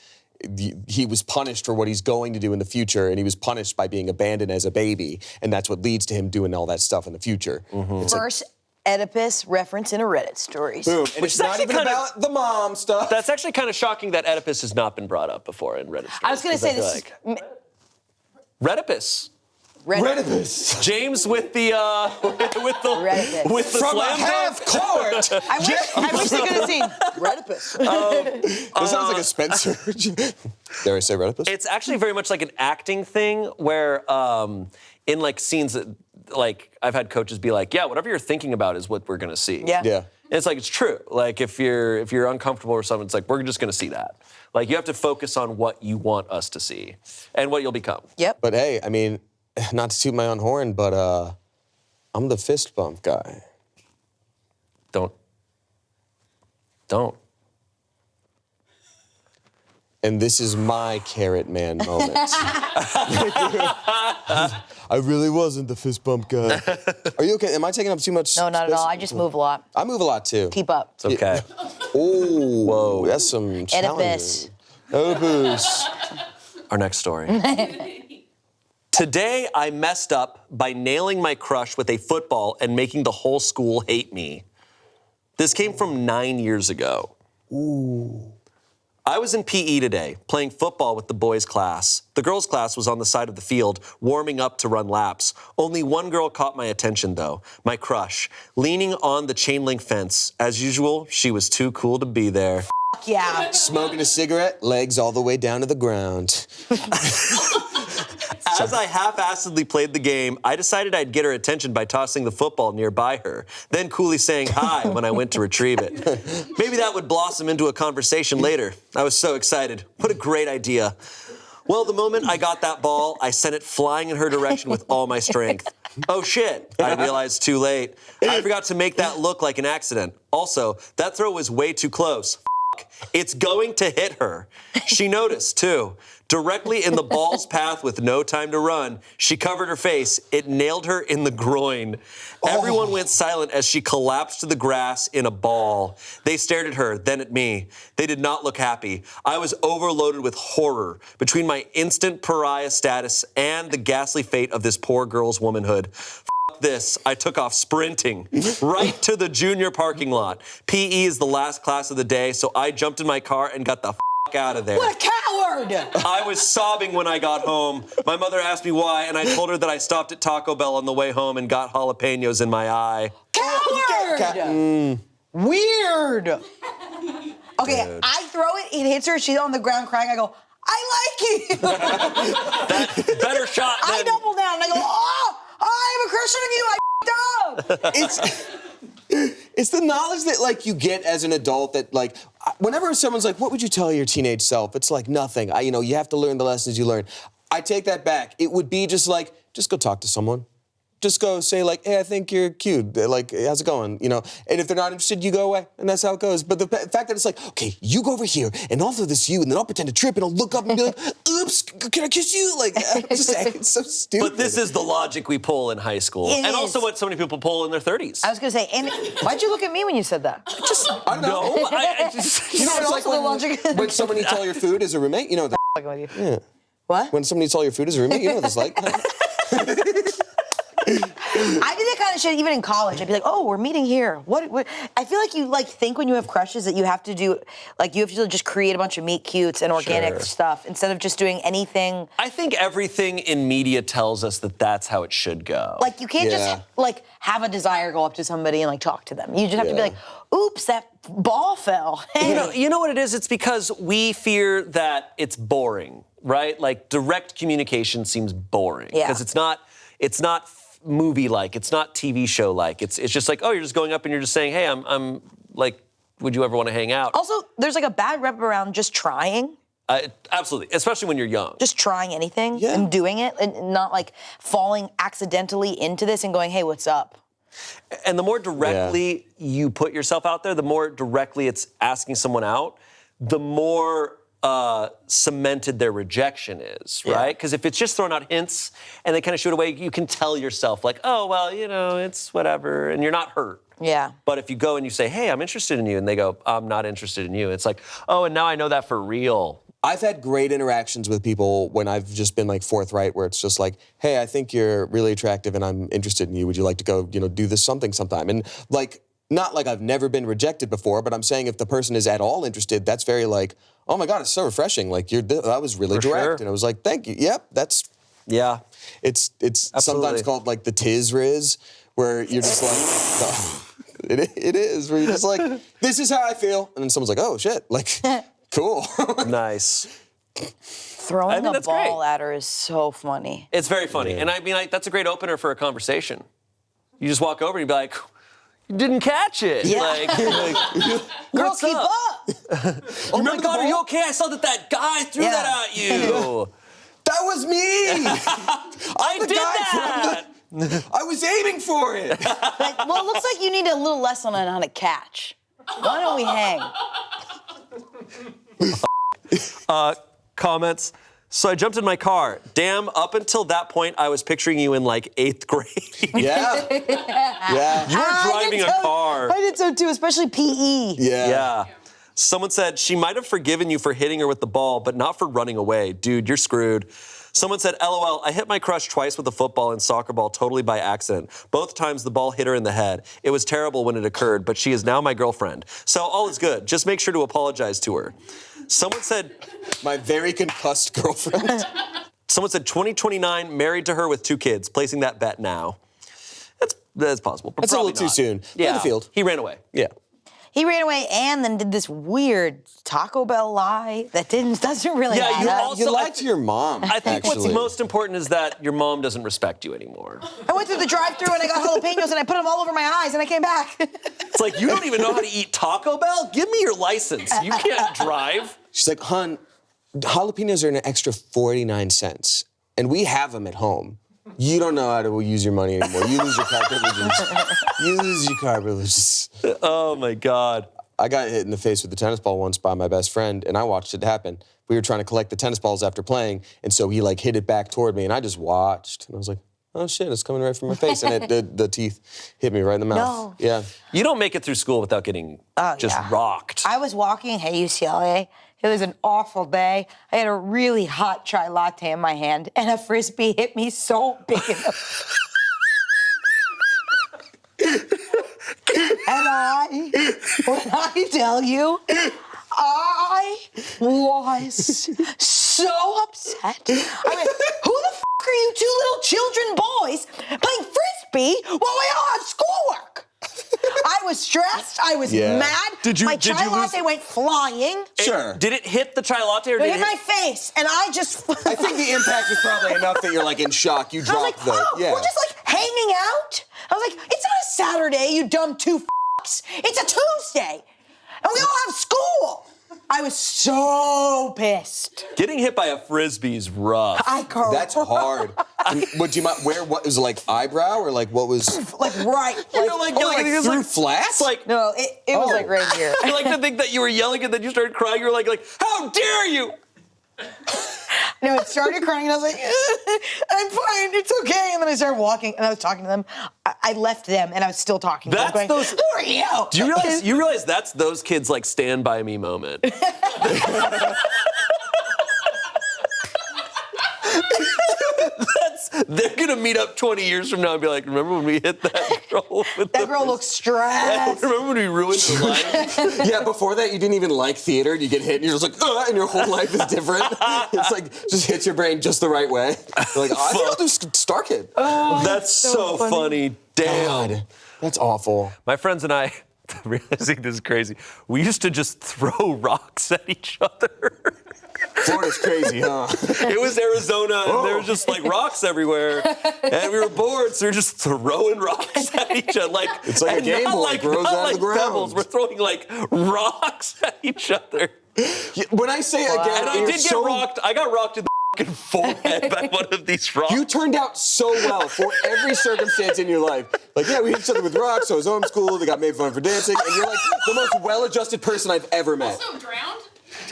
he was punished for what he's going to do in the future, and he was punished by being abandoned as a baby, and that's what leads to him doing all that stuff in the future. It's First Oedipus reference in a Reddit stories. boom. And it's not even about the mom stuff. That's actually kind of shocking that Oedipus has not been brought up before in Reddit stories. I was going to say this. Redipus. Oedipus. James with the Redipus. with the From slam a half dunk. court. I wish they could have seen Redipus. This sounds like a Spencer. Dare I say Oedipus? It's actually very much like an acting thing where in like scenes that, like I've had coaches be like, yeah, whatever you're thinking about is what we're gonna see. Yeah. Yeah. And it's like, it's true. Like if you're uncomfortable or something, it's like, we're just gonna see that. Like you have to focus on what you want us to see and what you'll become. Yep. But hey, I mean, not to toot my own horn, but I'm the fist bump guy. Don't. And this is my carrot man moment. I really wasn't the fist bump guy. Are you okay? Am I taking up too much No, not at space? all. I just move a lot. I move a lot too. Keep up. It's okay. Oh, whoa, that's some Oedipus. challenging. Oedipus. Our next story. Today, I messed up by nailing my crush with a football and making the whole school hate me. This came from 9 years ago. Ooh. I was in PE today, playing football with the boys' class. The girls' class was on the side of the field, warming up to run laps. Only one girl caught my attention, though, my crush, leaning on the chain link fence. As usual, she was too cool to be there. Fuck yeah. Smoking a cigarette, legs all the way down to the ground. As I half-assedly played the game, I decided I'd get her attention by tossing the football nearby her, then coolly saying hi when I went to retrieve it. Maybe that would blossom into a conversation later. I was so excited. What a great idea. Well, the moment I got that ball, I sent it flying in her direction with all my strength. Oh shit, I realized too late. I forgot to make that look like an accident. Also, that throw was way too close. It's going to hit her. She noticed, too. Directly in the ball's path with no time to run, she covered her face. It nailed her in the groin. Everyone went silent as she collapsed to the grass in a ball. They stared at her, then at me. They did not look happy. I was overloaded with horror between my instant pariah status and the ghastly fate of this poor girl's womanhood. This, I took off sprinting right to the junior parking lot. PE is the last class of the day, so I jumped in my car and got the out of there. What a coward! I was sobbing when I got home. My mother asked me why, and I told her that I stopped at Taco Bell on the way home and got jalapenos in my eye. Coward! Weird. Okay, Dude. I throw it, it hits her, she's on the ground crying, I go, I like it! Better shot than... I double down and I go, oh, I have a crush on you, I f***ed up! It's the knowledge that like you get as an adult that like whenever someone's like, what would you tell your teenage self? It's like nothing. You have to learn the lessons you learn. I take that back. It would be just like, just go talk to someone. Just go say like, hey, I think you're cute. Like, how's it going? And if they're not interested, you go away, and that's how it goes. But the fact that it's like, okay, you go over here, and I'll throw this to you, and then I'll pretend to trip, and I'll look up and be like, oops, can I kiss you? Like, it's so stupid. But this is the logic we pull in high school, It and is. also what so many people pull in their 30s. I was gonna say, and why'd you look at me when you said that? I don't know. No, I just... You know what it's like Also the logic. when somebody eats all your food as a roommate? You know, Fucking with you. What? when somebody eats all your food as a roommate, you know what it's like. I did that kind of shit even in college. I'd be like, oh, we're meeting here. What? I feel like you think when you have crushes that you have to do, you have to just create a bunch of meet cutes and organic Sure. stuff instead of just doing anything. I think everything in media tells us that that's how it should go. Like you can't just have a desire go up to somebody and talk to them. You just have to be like, oops, that ball fell. You know what it is? It's because we fear that it's boring, right? Like direct communication seems boring. Yeah. Because it's not movie-like, it's not TV show-like. It's just like, oh, you're just going up and you're just saying, hey, I'm like, would you ever want to hang out? Also, there's a bad rep around just trying. Absolutely, especially when you're young. Just trying anything and doing it and not falling accidentally into this and going, hey, what's up? And the more directly you put yourself out there, the more directly it's asking someone out, the more cemented their rejection is, right? Because if it's just throwing out hints and they kind of shoot away, you can tell yourself like, oh, well, you know, it's whatever, and you're not hurt. Yeah. But if you go and you say, hey, I'm interested in you, and they go, I'm not interested in you, it's like, oh, and now I know that for real. I've had great interactions with people when I've just been like forthright, where it's just like, hey, I think you're really attractive and I'm interested in you. Would you like to go, you know, do this something sometime? And like, not like I've never been rejected before, but I'm saying if the person is at all interested, that's very like, oh my God, it's so refreshing. Like that was really direct. Sure. And I was like, thank you. Yep, that's, Yeah. it's Absolutely. sometimes called like the tiz riz, where you're just like, it is, where you're just like, this is how I feel. And then someone's like, oh shit, like, cool. Nice. Throwing a that's ball great. at her is so funny. It's very funny. And I mean, that's a great opener for a conversation. You just walk over and you be like, you didn't catch it. Yeah. Like, Girl, what's keep up? up. Oh my God, are you okay? I saw that guy threw Yeah. that at you. That was me. I did that. I was aiming for it. Like, well, it looks like you need a little lesson on how to catch. Why don't we hang? Comments. So I jumped in my car. Damn, up until that point, I was picturing you in like 8th grade. Yeah. Yeah. You were driving a car. I did so too, especially PE. Yeah. Someone said she might have forgiven you for hitting her with the ball, but not for running away. Dude, you're screwed. Someone said, LOL, I hit my crush twice with a football and soccer ball totally by accident. Both times the ball hit her in the head. It was terrible when it occurred, but she is now my girlfriend. So all is good. Just make sure to apologize to her. Someone said, My very concussed girlfriend. someone said 2029, married to her with 2 kids, placing that bet now. That's possible, but That's a probably little too not. soon. Play Yeah, the field. He ran away. Yeah. He ran away and then did this weird Taco Bell lie that doesn't really Yeah, add you up. also- You lied to your mom. I think actually. what's most important is that your mom doesn't respect you anymore. I went through the drive-thru and I got jalapenos and I put them all over my eyes and I came back. It's like, you don't even know how to eat Taco Bell? Give me your license. You can't drive. She's like, hon, jalapenos are an extra 49 cents, and we have them at home. You don't know how to use your money anymore. You lose your car privileges. You lose your car privileges. Oh, my God. I got hit in the face with a tennis ball once by my best friend, and I watched it happen. We were trying to collect the tennis balls after playing, and so he like hit it back toward me, and I just watched, and I was like, oh shit, it's coming right from my face, and the teeth hit me right in the mouth. No. Yeah. You don't make it through school without getting just yeah. rocked. I was walking, hey, UCLA. It was an awful day. I had a really hot chai latte in my hand, and a Frisbee hit me so big in the... And when I tell you, I was so upset. I mean, who the f*** are you 2 little children boys playing Frisbee while we all have schoolwork? I was stressed. I was Yeah. mad. My chai latte went flying. Sure. Did it hit the chai latte or It did hit my face, and I just... I think the impact was probably enough that you're like in shock. You I was like, dropped the. oh, Yeah. we're just like hanging out? I was like, it's not a Saturday, you dumb 2 f***s. It's a Tuesday, and we all have school. I was so pissed. Getting hit by a Frisbee is rough. I cried. That's hard. Would you mind? Where? What was it, like eyebrow or like what was? Like right. You're like, Oh, like it's through like, flats? it's like, No, it was Oh. like right here. I like to think that you were yelling and then you started crying. You were like, how dare you? No, it started crying, and I was like, I'm fine, it's okay. And then I started walking, and I was talking to them. I left them, and I was still talking to them, That's going, those- who are you? Do you realize that's those kids like stand by me moment? They're gonna meet up 20 years from now and be like, remember when we hit that girl with That girl looks stressed. Remember when we ruined her life? Yeah, before that, you didn't even like theater. And you get hit, and you're just like, and your whole life is different. It's like, just hits your brain just the right way. You're like, I think I'll do Star Kid. That's so funny. Damn. God, that's awful. My friends and I, realizing this is crazy, we used to just throw rocks at each other. Florida's crazy, huh? It was Arizona, and there was just like rocks everywhere, and we were bored, so we were just throwing rocks at each other. Like It's like a and Game not Boy like, grows not out of like the ground. pebbles. We're throwing like rocks at each other. When I say again, And I you're did get so rocked. I got rocked in the fucking forehead by one of these rocks. You turned out so well for every circumstance in your life. Like, yeah, we hit each other with rocks, so I was homeschooled, they got made fun for dancing, and you're like the most well-adjusted person I've ever met. Also drowned?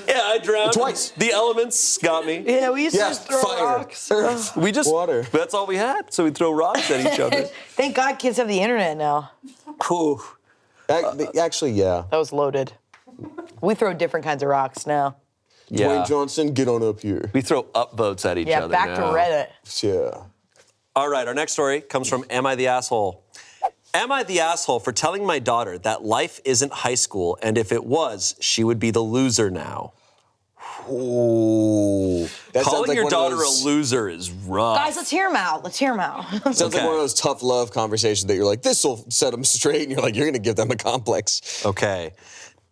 Yeah, I drowned. Twice. The elements got me. Yeah, we used to Yeah, just throw fire, rocks. earth, We just, water. that's all we had, so we throw rocks at each other. Thank God kids have the internet now. Whew. Actually, yeah. That was loaded. We throw different kinds of rocks now. Yeah. Dwayne Johnson, get on up here. We throw upvotes at each Yeah, other back now. to Reddit. Yeah. All right, our next story comes from Am I the Asshole? Am I the asshole for telling my daughter that life isn't high school, and if it was, she would be the loser now? Ooh. That sounds Calling like your one of daughter those- a loser is rough. Guys, let's hear him out. Let's hear him out. Sounds Okay. like one of those tough love conversations that you're like, this will set them straight, and you're like, you're gonna give them a complex. Okay.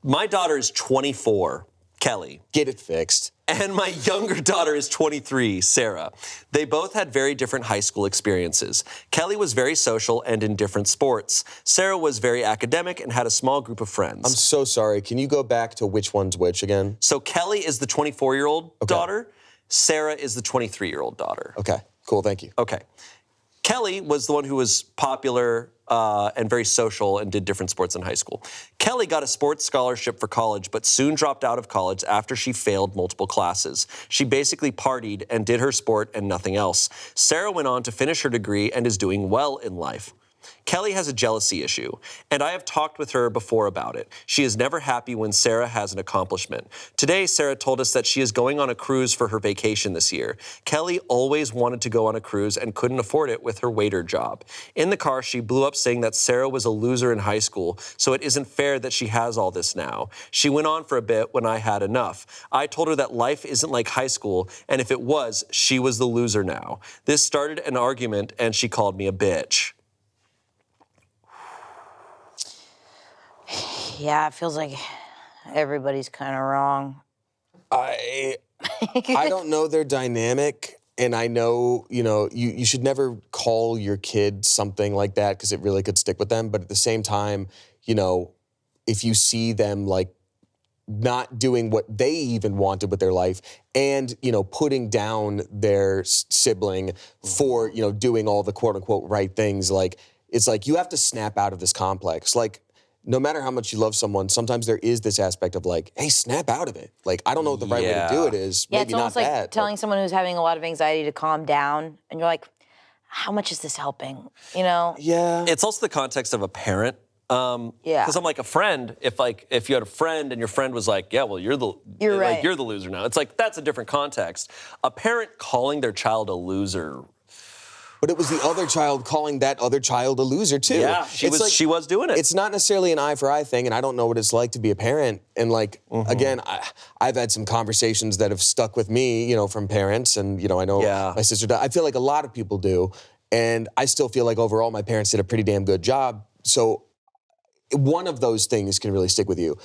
My daughter is 24, Kelly. Get it fixed. And my younger daughter is 23, Sarah. They both had very different high school experiences. Kelly was very social and in different sports. Sarah was very academic and had a small group of friends. I'm so sorry. Can you go back to which one's which again? So Kelly is the 24-year-old daughter. Sarah is the 23-year-old daughter. Okay, cool, thank you. Okay. Kelly was the one who was popular and very social and did different sports in high school. Kelly got a sports scholarship for college, but soon dropped out of college after she failed multiple classes. She basically partied and did her sport and nothing else. Sarah went on to finish her degree and is doing well in life. Kelly has a jealousy issue, and I have talked with her before about it. She is never happy when Sarah has an accomplishment. Today, Sarah told us that she is going on a cruise for her vacation this year. Kelly always wanted to go on a cruise and couldn't afford it with her waiter job. In the car, she blew up saying that Sarah was a loser in high school, so it isn't fair that she has all this now. She went on for a bit when I had enough. I told her that life isn't like high school, and if it was, she was the loser now. This started an argument, and she called me a bitch. Yeah, it feels like everybody's kind of wrong. I don't know their dynamic, and I know, you should never call your kid something like that because it really could stick with them. But at the same time, if you see them like not doing what they even wanted with their life and, putting down their sibling for, doing all the quote unquote right things, like, it's like you have to snap out of this complex. Like, no matter how much you love someone, sometimes there is this aspect of like, hey, snap out of it. Like, I don't know what the right way to do it is. Yeah, Maybe it's almost not like that. telling someone who's having a lot of anxiety to calm down, and you're like, how much is this helping? Yeah. It's also the context of a parent. Yeah. Because I'm like a friend. If you had a friend and your friend was like, yeah, well, you're the right. you're the loser now. It's like that's a different context. A parent calling their child a loser. But it was the other child calling that other child a loser too. Yeah, she was doing it. It's not necessarily an eye for eye thing, and I don't know what it's like to be a parent. And like, again, I've had some conversations that have stuck with me, from parents, and I know my sister does. I feel like a lot of people do, and I still feel like overall my parents did a pretty damn good job. So one of those things can really stick with you.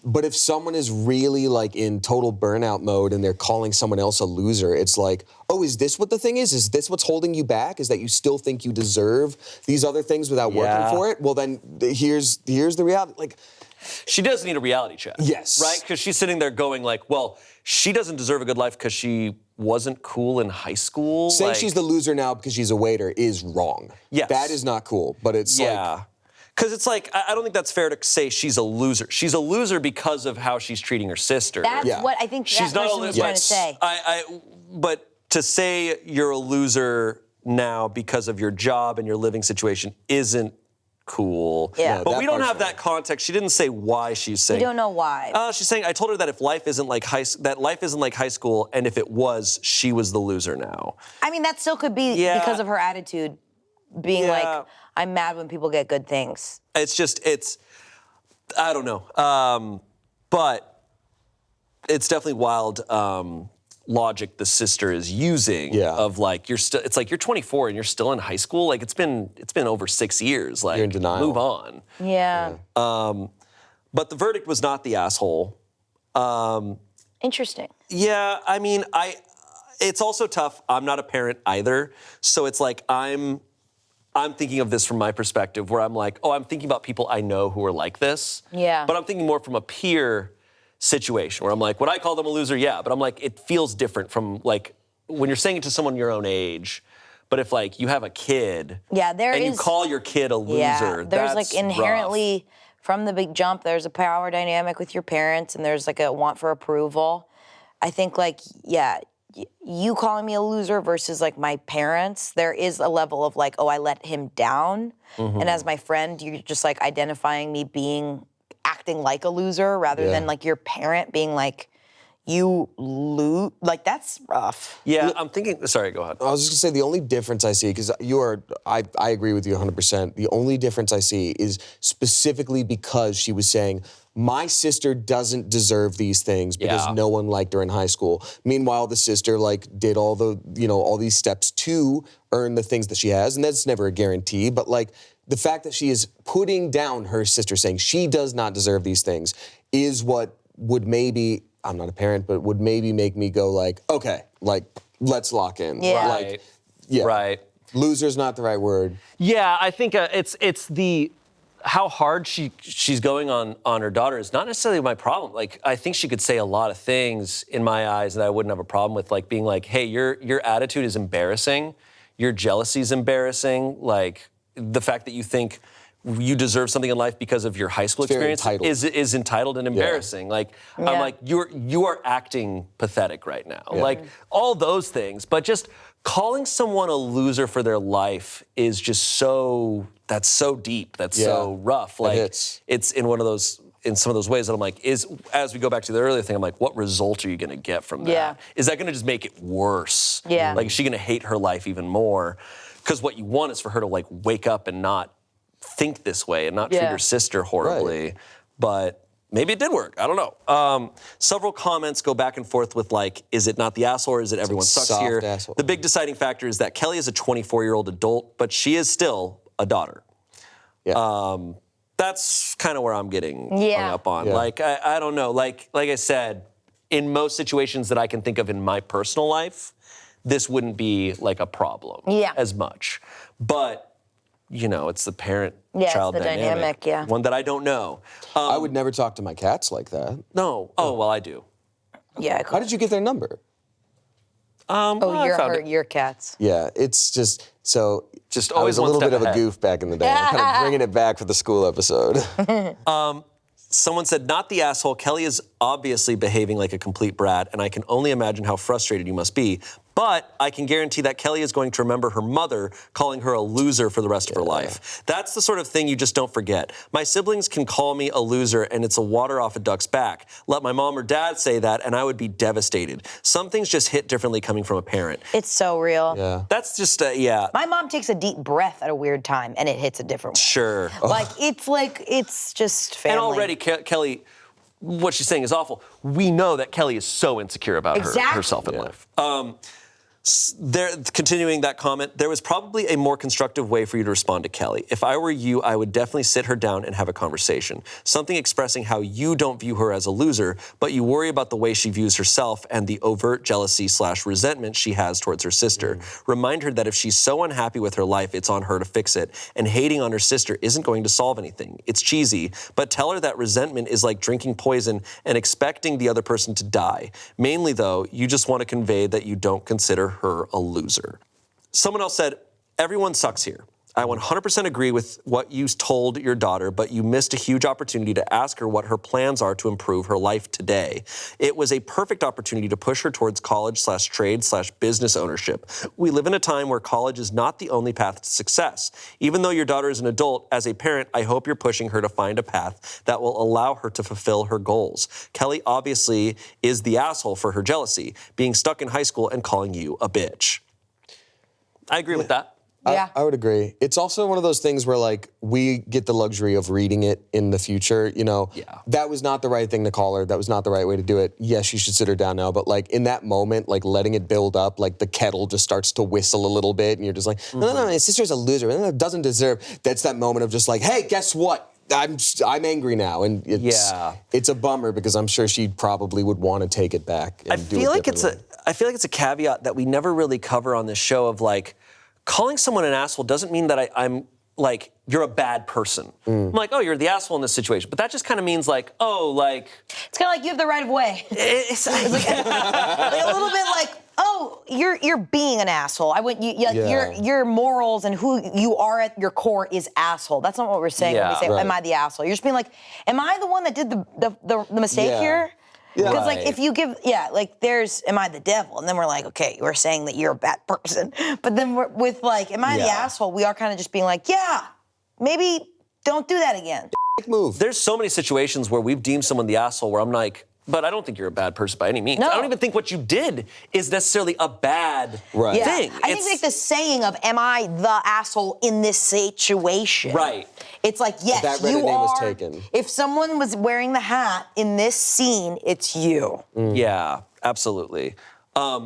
But if someone is really like in total burnout mode and they're calling someone else a loser, it's like, oh, is this what the thing is? Is this what's holding you back? Is that you still think you deserve these other things without working for it? Well, then here's the reality. Like, she does need a reality check. Yes. Right? Because she's sitting there going like, well, she doesn't deserve a good life because she wasn't cool in high school. saying she's the loser now because she's a waiter is wrong. Yes. That is not cool, but it's like... Because it's like, I don't think that's fair to say she's a loser. She's a loser because of how she's treating her sister. That's what I think She's that not a person was loser. trying to say. But to say you're a loser now because of your job and your living situation isn't cool. Yeah. No, But that we don't part's have that context. She didn't say why she's saying. We don't know why. She's saying, I told her that if life isn't like life isn't like high school, and if it was, she was the loser now. I mean, that still could be because of her attitude, being like, I'm mad when people get good things. I don't know. But it's definitely wild logic the sister is using of like, it's like you're 24 and you're still in high school. Like it's been over 6 years. Like, you're in denial. Move on. Yeah. But the verdict was not the asshole. Interesting. Yeah, I mean, it's also tough. I'm not a parent either. So it's like I'm thinking of this from my perspective where I'm like, I'm thinking about people I know who are like this. Yeah. But I'm thinking more from a peer situation where I'm like, would I call them a loser? Yeah. But I'm like, it feels different from like when you're saying it to someone your own age, but if like you have a kid, and you call your kid a loser, there's that's like inherently from the big jump, there's a power dynamic with your parents, and there's like a want for approval. I think like you calling me a loser versus like my parents, there is a level of like, oh, I let him down, and as my friend, you're just like identifying me acting like a loser rather than like your parent being like, you lose, like that's rough. Yeah, I'm thinking, sorry, go ahead. I was just gonna say the only difference I see, because I agree with you 100%. The only difference I see is specifically because she was saying, my sister doesn't deserve these things because no one liked her in high school. Meanwhile, the sister like did all these steps to earn the things that she has, and that's never a guarantee, but like the fact that she is putting down her sister, saying she does not deserve these things, is what would maybe, I'm not a parent, but would maybe make me go like, okay, like, let's lock in. Yeah. Like, Right. Loser's not the right word. Yeah, I think it's the how hard she's going on her daughter is not necessarily my problem. Like, I think she could say a lot of things in my eyes that I wouldn't have a problem with, like being like, hey, your attitude is embarrassing, your jealousy is embarrassing, like the fact that you think you deserve something in life because of your high school experience is entitled and embarrassing. Like, I'm like, you are acting pathetic right now. Like, all those things, but just calling someone a loser for their life is just that's so deep, that's so rough. Like, it's in some of those ways that I'm like, as we go back to the earlier thing, I'm like, what result are you gonna get from that? Yeah. Is that gonna just make it worse? Yeah. Like, is she gonna hate her life even more? Because what you want is for her to like wake up and not think this way and not treat her sister horribly. Right. But maybe it did work. I don't know. Several comments go back and forth with like, is it not the asshole or is it everyone sucks soft here? asshole. The big deciding factor is that Kelly is a 24-year-old adult, but she is still a daughter. Yeah. That's kind of where I'm getting hung up on. Yeah. Like, I don't know. Like I said, in most situations that I can think of in my personal life, this wouldn't be like a problem as much. But it's the parent-child it's the dynamic, one that I don't know. I would never talk to my cats like that. No. Oh, well, I do. Yeah. How did you get their number? Your cats. Yeah, it's just so. Just I always was a one little step bit of a ahead. goof back in the day. I'm kind of bringing it back for the school episode. Someone said, not the asshole. Kelly is obviously behaving like a complete brat, and I can only imagine how frustrated you must be. But I can guarantee that Kelly is going to remember her mother calling her a loser for the rest of her life. That's the sort of thing you just don't forget. My siblings can call me a loser, and it's a water off a duck's back. Let my mom or dad say that, and I would be devastated. Some things just hit differently coming from a parent. It's so real. Yeah. That's just, My mom takes a deep breath at a weird time, and it hits a different way. Sure. Like, it's just family. And already, Kelly, what she's saying is awful. We know that Kelly is so insecure about herself in life. Continuing that comment, there was probably a more constructive way for you to respond to Kelly. If I were you, I would definitely sit her down and have a conversation. Something expressing how you don't view her as a loser, but you worry about the way she views herself and the overt jealousy/resentment she has towards her sister. Remind her that if she's so unhappy with her life, it's on her to fix it. And hating on her sister isn't going to solve anything. It's cheesy, but tell her that resentment is like drinking poison and expecting the other person to die. Mainly, though, you just want to convey that you don't consider her a loser. Someone else said, everyone sucks here. I 100% agree with what you told your daughter, but you missed a huge opportunity to ask her what her plans are to improve her life today. It was a perfect opportunity to push her towards college/trade/business ownership. We live in a time where college is not the only path to success. Even though your daughter is an adult, as a parent, I hope you're pushing her to find a path that will allow her to fulfill her goals. Kelly obviously is the asshole for her jealousy, being stuck in high school and calling you a bitch. I agree with that. Yeah. I would agree. It's also one of those things where, like, we get the luxury of reading it in the future, That was not the right thing to call her. That was not the right way to do it. Yes, you should sit her down now. But, like, in that moment, like, letting it build up, like, the kettle just starts to whistle a little bit. And you're just like, no, my sister's a loser. Doesn't deserve. That's that moment of just like, hey, guess what? I'm angry now. And it's a bummer because I'm sure she probably would want to take it back and I feel like it's a caveat that we never really cover on this show of, like, calling someone an asshole doesn't mean that I'm like, you're a bad person. I'm like, oh, you're the asshole in this situation. But that just kind of means like, oh, like... It's kind of like you have the right of way. It's like a little bit like, oh, you're being an asshole. Your morals and who you are at your core is asshole. That's not what we're saying when we say, am I the asshole? You're just being like, am I the one that did the mistake here? Because like if you give, there's, am I the devil? And then we're like, okay, we're saying that you're a bad person. But then with like, am I the asshole? We are kind of just being like, maybe don't do that again. Move. There's so many situations where we've deemed someone the asshole where I'm like, but I don't think you're a bad person by any means. No. I don't even think what you did is necessarily a bad thing. I think like the saying of, am I the asshole in this situation? Right. It's like, yes, that Reddit you name are. was taken. If someone was wearing the hat in this scene, it's you. Yeah, absolutely.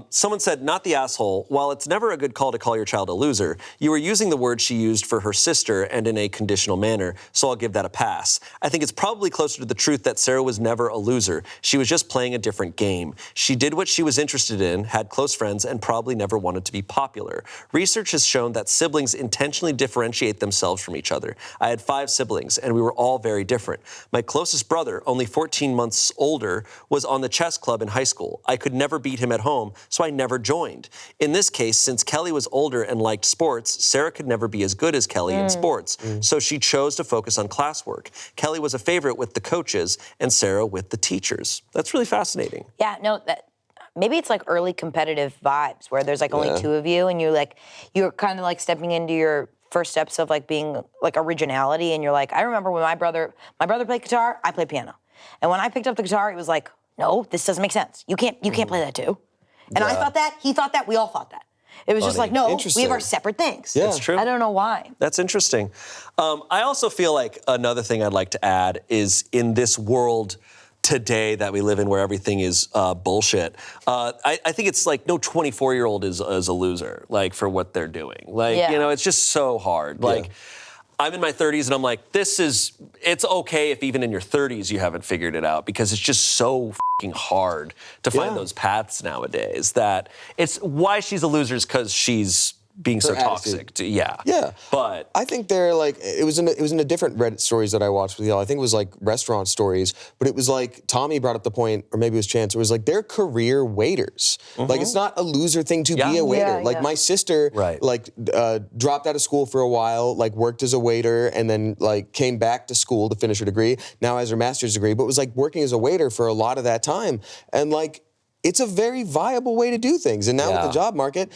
Someone said, not the asshole. While it's never a good call to call your child a loser, you were using the word she used for her sister and in a conditional manner, so I'll give that a pass. I think it's probably closer to the truth that Sarah was never a loser. She was just playing a different game. She did what she was interested in, had close friends, and probably never wanted to be popular. Research has shown that siblings intentionally differentiate themselves from each other. I had 5 siblings, and we were all very different. My closest brother, only 14 months older, was on the chess club in high school. I could never beat him at home, so I never joined. In this case, since Kelly was older and liked sports, Sarah could never be as good as Kelly in sports, so she chose to focus on classwork. Kelly was a favorite with the coaches, and Sarah with the teachers. That's really fascinating. Yeah, no, maybe it's like early competitive vibes where there's like only 2 of you, and you're kind of like stepping into your first steps of like being like originality, and you're like, I remember when my brother played guitar, I played piano. And when I picked up the guitar, it was like, no, this doesn't make sense. You can't play that too. And I thought that, he thought that, we all thought that. It was just like, no, we have our separate things. Yeah. That's true. I don't know why. That's interesting. I also feel like another thing I'd like to add is in this world today that we live in where everything is bullshit, I think it's like no 24-year-old is a loser, like for what they're doing. Like, it's just so hard. Like, I'm in my 30s and I'm like, it's okay if even in your 30s you haven't figured it out because it's just so fucking hard to find those paths nowadays that it's why she's a loser is because she's being so toxic. But I think they're like it was in a different Reddit stories that I watched with y'all. I think it was like restaurant stories, but it was like Tommy brought up the point, or maybe it was Chance. It was like they're career waiters. Like it's not a loser thing to be a waiter. Like my sister, dropped out of school for a while, like worked as a waiter, and then like came back to school to finish her degree. Now has her master's degree, but was like working as a waiter for a lot of that time, and like. It's a very viable way to do things. And now with the job market,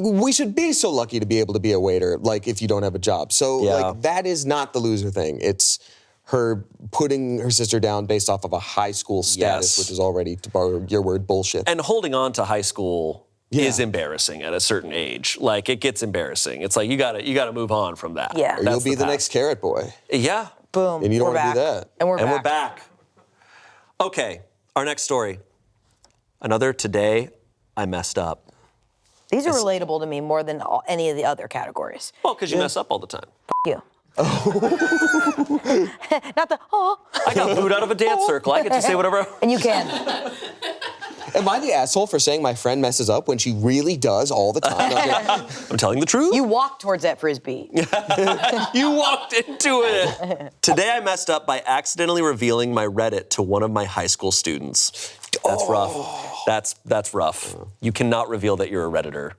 we should be so lucky to be able to be a waiter, like if you don't have a job. So like that is not the loser thing. It's her putting her sister down based off of a high school status, which is already, to borrow your word, bullshit. And holding on to high school is embarrassing at a certain age. Like it gets embarrassing. It's like you gotta move on from that. Yeah. Or you'll be the next carrot boy. Yeah. Boom. And you don't want to do that. And we're back. Okay, our next story. Another today I messed up. These are relatable to me more than any of the other categories. Well, because you mess up all the time. You. Not the, I got booed out of a dance circle. I get to say whatever. And you can. Am I the asshole for saying my friend messes up when she really does all the time? I'm telling the truth. You walked towards that Frisbee. You walked into it. Today I messed up by accidentally revealing my Reddit to one of my high school students. That's rough. That's rough. You cannot reveal that you're a Redditor.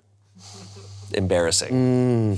Embarrassing.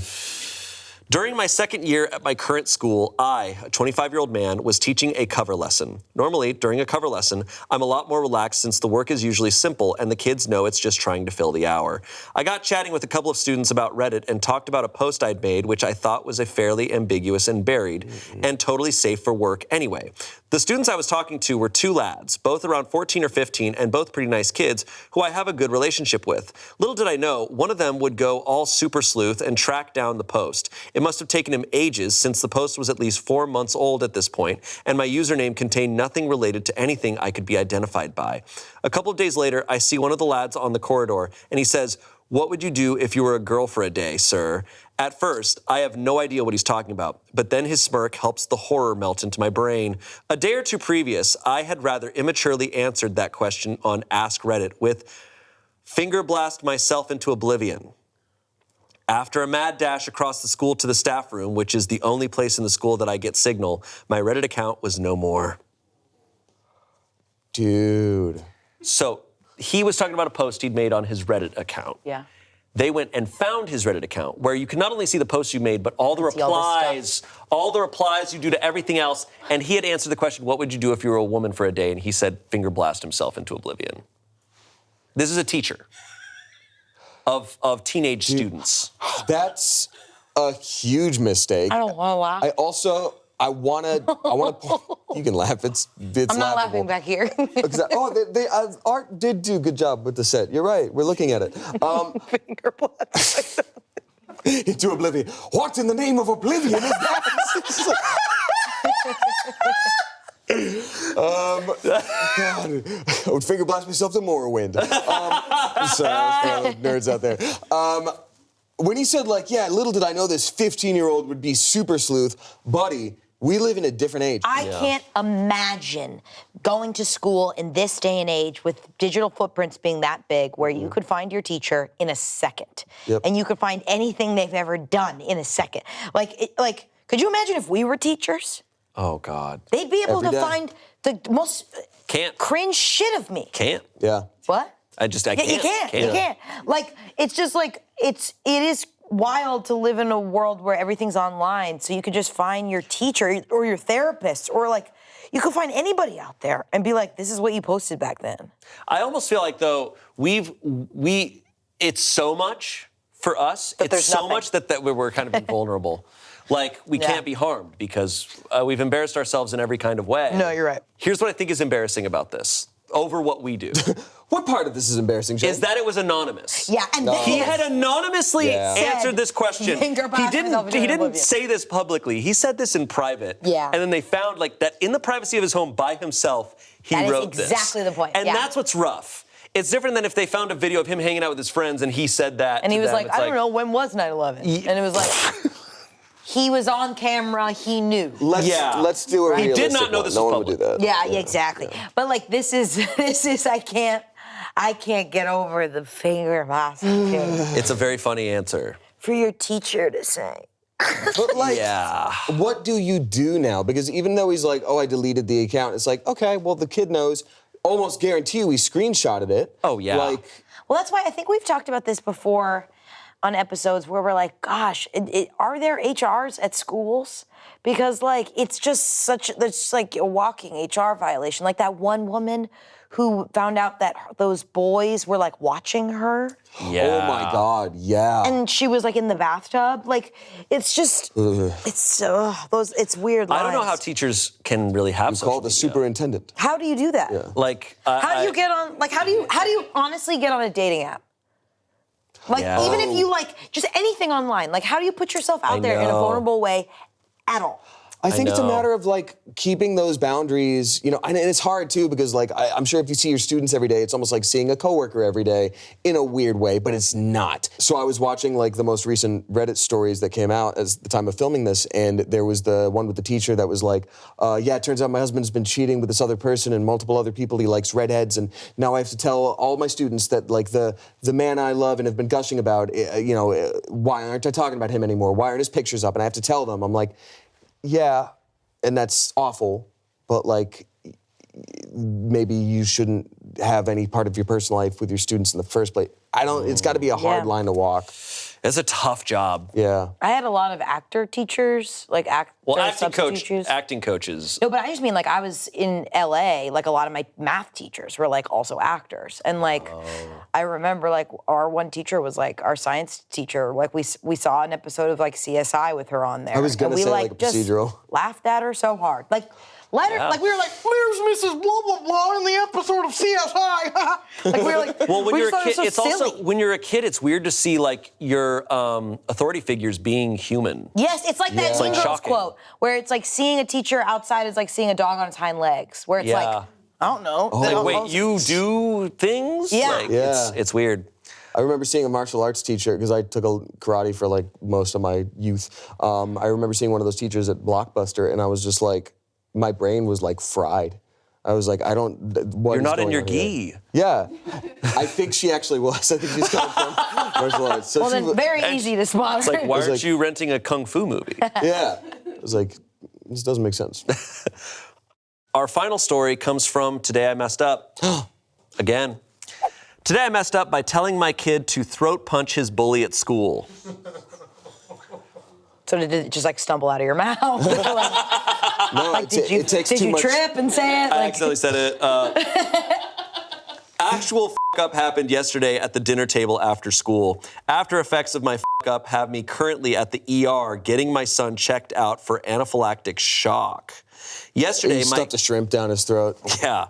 During my second year at my current school, I, a 25-year-old man, was teaching a cover lesson. Normally, during a cover lesson, I'm a lot more relaxed since the work is usually simple and the kids know it's just trying to fill the hour. I got chatting with a couple of students about Reddit and talked about a post I'd made, which I thought was a fairly ambiguous and buried, and totally safe for work anyway. The students I was talking to were 2 lads, both around 14 or 15, and both pretty nice kids, who I have a good relationship with. Little did I know, one of them would go all super sleuth and track down the post. It must have taken him ages, since the post was at least 4 months old at this point, and my username contained nothing related to anything I could be identified by. A couple of days later, I see one of the lads on the corridor, and he says, "What would you do if you were a girl for a day, sir?" At first, I have no idea what he's talking about, but then his smirk helps the horror melt into my brain. A day or two previous, I had rather immaturely answered that question on Ask Reddit with, "Finger blast myself into oblivion." After a mad dash across the school to the staff room, which is the only place in the school that I get signal, my Reddit account was no more. Dude. So he was talking about a post he'd made on his Reddit account. Yeah. They went and found his Reddit account where you can not only see the post you made, but all the see all this replies, all the replies you do to everything else. And he had answered the question, what would you do if you were a woman for a day? And he said, finger blast himself into oblivion. This is a teacher of teenage students. That's a huge mistake. I don't want to laugh. I want to. You can laugh. It's I'm not laughing back here. Art did do a good job with the set. You're right. We're looking at it. Finger blast. Into oblivion. What in the name of oblivion is that? God, I would finger blast myself to Morrowind. Sorry, nerds out there. When he said, like, yeah, little did I know this 15-year-old would be super sleuth, buddy, we live in a different age. I can't imagine going to school in this day and age with digital footprints being that big where you could find your teacher in a second. Yep. And you could find anything they've ever done in a second. Could you imagine if we were teachers? Oh, God. They'd be able Every to day. find the most Can't. cringe shit of me. Can't. Yeah. What? I can't. You can't. Like, it's just like, it is wild to live in a world where everything's online, so you could just find your teacher or your therapist, or like, you could find anybody out there and be like, this is what you posted back then. I almost feel like, though, it's so much for us. That It's there's so nothing. much that we're kind of invulnerable. Like, we can't be harmed because we've embarrassed ourselves in every kind of way. No, you're right. Here's what I think is embarrassing about this, over what we do, What part of this is embarrassing, Jay? is that it was anonymous. Yeah, and He had anonymously answered this question. Finger blast myself into He didn't oblivion. say this publicly. He said this in private. Yeah. And then they found like that in the privacy of his home by himself, he That is wrote this. exactly the point, And yeah. that's what's rough. It's different than if they found a video of him hanging out with his friends and he said that. And to he was them. like, It's I don't know, when was 9/11? And it was like, he was on camera, he knew. Let's do a He realistic did not know one. this No was one would do public. that. Yeah, exactly. But like, this is I can't get over the finger blast It's a very funny answer. for your teacher to say. But like, Yeah. what do you do now? Because even though he's like, oh, I deleted the account, it's like, okay, well, the kid knows. Almost guarantee you he screenshotted it. Oh, yeah. Like, Well, that's why I think we've talked about this before on episodes where we're like, gosh, are there HRs at schools? Because like, it's just like a walking HR violation. Like that one woman who found out that those boys were like watching her. Yeah. oh my God, yeah. And she was like in the bathtub. Like, it's just, it's weird lines. I don't know how teachers can really have social Call the media. superintendent. How do you do that? Like, How do you get on, like, how do you honestly get on a dating app? Like, Yeah. even if you like, just anything online, like, how do you put yourself out there in a know. vulnerable way at all? I think it's a know. matter of like keeping those boundaries, you know, and it's hard too because like I'm sure if you see your students every day, it's almost like seeing a coworker every day in a weird way, but it's not. So I was watching like the most recent Reddit stories that came out at the time of filming this, and there was the one with the teacher that was like, yeah, it turns out my husband's been cheating with this other person and multiple other people. He likes redheads, and now I have to tell all my students that like the man I love and have been gushing about, why aren't I talking about him anymore? Why aren't his pictures up? And I have to tell them, I'm like, yeah, and that's awful, but like maybe you shouldn't have any part of your personal life with your students in the first place. It's got to be a hard Yeah. line to walk. It's a tough job. Yeah. I had a lot of actor teachers, like Acting coaches. No, but I just mean like I was in LA, like a lot of my math teachers were like also actors. And like I remember like our one teacher was like our science teacher. Like we saw an episode of like CSI with her on there. I was gonna and we say, like, a just procedural. laughed at her so hard. Like Let her, like we were like, where's Mrs. Blah blah blah in the episode of CSI? Like we were like, Well, when we you're just a thought it kid, was it's so also silly. when you're a kid, it's weird to see like your authority figures being human. Yes, it's like that It's, Mean like, Girls shocking. quote where it's like seeing a teacher outside is like seeing a dog on its hind legs. Where it's Yeah. like, I don't know. Like, wait, you do things? Yeah. Like, Yeah. It's weird. I remember seeing a martial arts teacher, because I took a karate for like most of my youth. I remember seeing one of those teachers at Blockbuster, and I was just like, my brain was like fried. I was like, what You're is not in going your on here? gi. Yeah. I think she actually was. I think she's coming from martial arts. So well, she then wa- very easy to spot. It's like, why was aren't like- you renting a kung fu movie? Yeah. I was like, this doesn't make sense. Our final story comes from Today I Messed Up. Again. Today I messed up by telling my kid to throat punch his bully at school. So did it just like stumble out of your mouth? No, Like, did you takes too much. trip and say it? I Like, accidentally said it. Actual f*** up happened yesterday at the dinner table after school. After effects of my f*** up have me currently at the ER getting my son checked out for anaphylactic shock. Yesterday, He stuffed a shrimp down his throat. Yeah.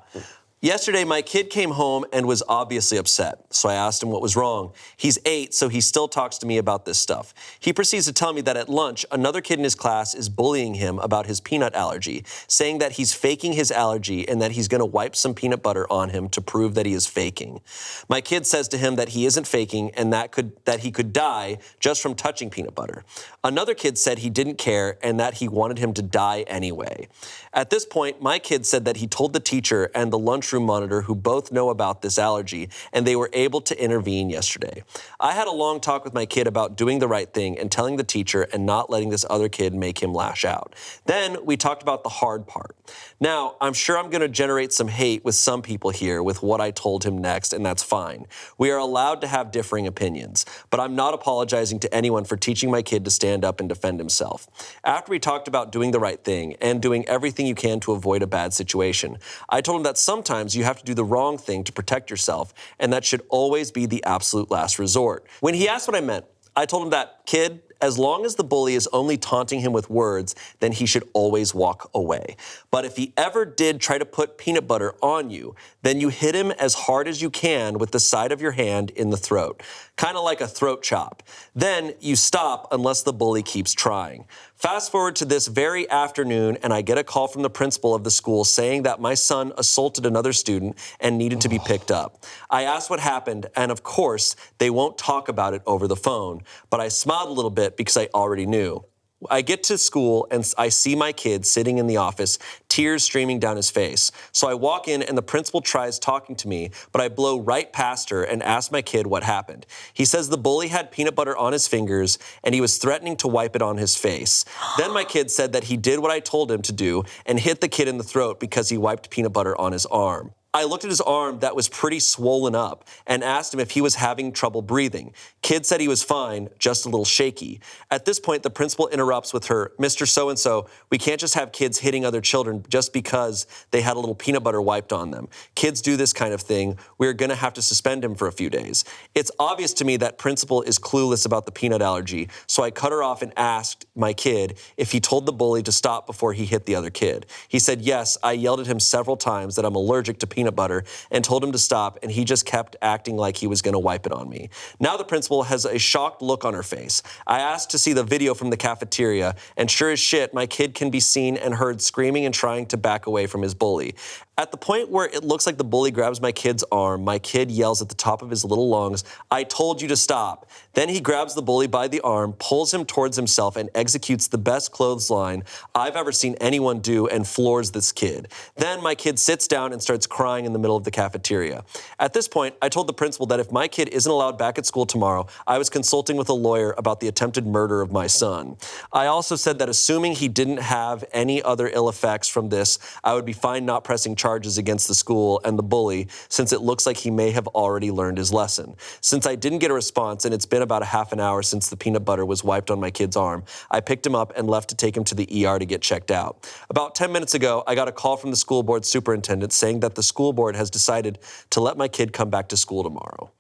Yesterday, my kid came home and was obviously upset, so I asked him what was wrong. He's 8, so he still talks to me about this stuff. He proceeds to tell me that at lunch, another kid in his class is bullying him about his peanut allergy, saying that he's faking his allergy and that he's going to wipe some peanut butter on him to prove that he is faking. My kid says to him that he isn't faking and that he could die just from touching peanut butter. Another kid said he didn't care and that he wanted him to die anyway. At this point, my kid said that he told the teacher and the lunchroom monitor, who both know about this allergy, and they were able to intervene yesterday. I had a long talk with my kid about doing the right thing and telling the teacher and not letting this other kid make him lash out. Then we talked about the hard part. Now, I'm sure I'm going to generate some hate with some people here with what I told him next, and that's fine. We are allowed to have differing opinions, but I'm not apologizing to anyone for teaching my kid to stand up and defend himself. After we talked about doing the right thing and doing everything you can to avoid a bad situation, I told him that sometimes you have to do the wrong thing to protect yourself, and that should always be the absolute last resort. When he asked what I meant, I told him that, kid, as long as the bully is only taunting him with words, then he should always walk away. But if he ever did try to put peanut butter on you, then you hit him as hard as you can with the side of your hand in the throat, kind of like a throat chop. Then you stop unless the bully keeps trying. Fast forward to this very afternoon, and I get a call from the principal of the school saying that my son assaulted another student and needed to be picked up. I asked what happened, and of course, they won't talk about it over the phone, but I smiled a little bit because I already knew. I get to school and I see my kid sitting in the office, tears streaming down his face. So I walk in and the principal tries talking to me, but I blow right past her and ask my kid what happened. He says the bully had peanut butter on his fingers and he was threatening to wipe it on his face. Then my kid said that he did what I told him to do and hit the kid in the throat because he wiped peanut butter on his arm. I looked at his arm that was pretty swollen up and asked him if he was having trouble breathing. Kid said he was fine, just a little shaky. At this point, the principal interrupts with her, Mr. So-and-so, we can't just have kids hitting other children just because they had a little peanut butter wiped on them. Kids do this kind of thing. We're going to have to suspend him for a few days. It's obvious to me that principal is clueless about the peanut allergy, so I cut her off and asked my kid if he told the bully to stop before he hit the other kid. He said, yes, I yelled at him several times that I'm allergic to peanut butter and told him to stop, and he just kept acting like he was going to wipe it on me. Now the principal has a shocked look on her face. I asked to see the video from the cafeteria, and sure as shit, my kid can be seen and heard screaming and trying to back away from his bully. At the point where it looks like the bully grabs my kid's arm, my kid yells at the top of his little lungs, I told you to stop. Then he grabs the bully by the arm, pulls him towards himself, and executes the best clothesline I've ever seen anyone do and floors this kid. Then my kid sits down and starts crying in the middle of the cafeteria. At this point, I told the principal that if my kid isn't allowed back at school tomorrow, I was consulting with a lawyer about the attempted murder of my son. I also said that assuming he didn't have any other ill effects from this, I would be fine not pressing charges against the school and the bully, since it looks like he may have already learned his lesson. Since I didn't get a response, and it's been about a half an hour since the peanut butter was wiped on my kid's arm, I picked him up and left to take him to the ER to get checked out. About 10 minutes ago, I got a call from the school board superintendent saying that the school board has decided to let my kid come back to school tomorrow.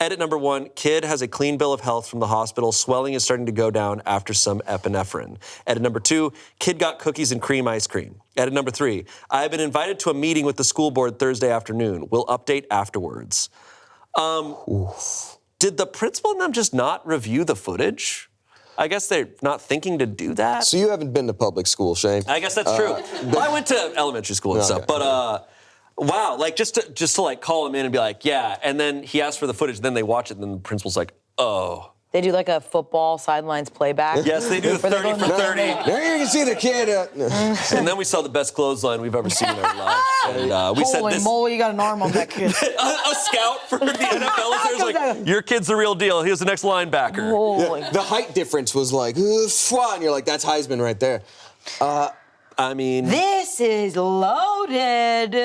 Edit number 1, kid has a clean bill of health from the hospital. Swelling is starting to go down after some epinephrine. Edit number 2, kid got cookies and cream ice cream. Edit number 3, I have been invited to a meeting with the school board Thursday afternoon. We'll update afterwards. Did the principal and them just not review the footage? I guess they're not thinking to do that. So you haven't been to public school, Shane? I guess that's true. Well, I went to elementary school and stuff, but wow, like just to like call him in and be like, yeah, and then he asked for the footage, then they watch it, and then the principal's like, oh. They do like a football sidelines playback. Yes, they do the 30 for 30. There you can see the kid. And then we saw the best clothesline we've ever seen in our lives. And we said Holy this. moly, you got an arm on that kid. A scout for the NFL is like, your kid's the real deal. Here's the next linebacker. Holy. The height difference was like, and you're like, that's Heisman right there. I mean. This is loaded.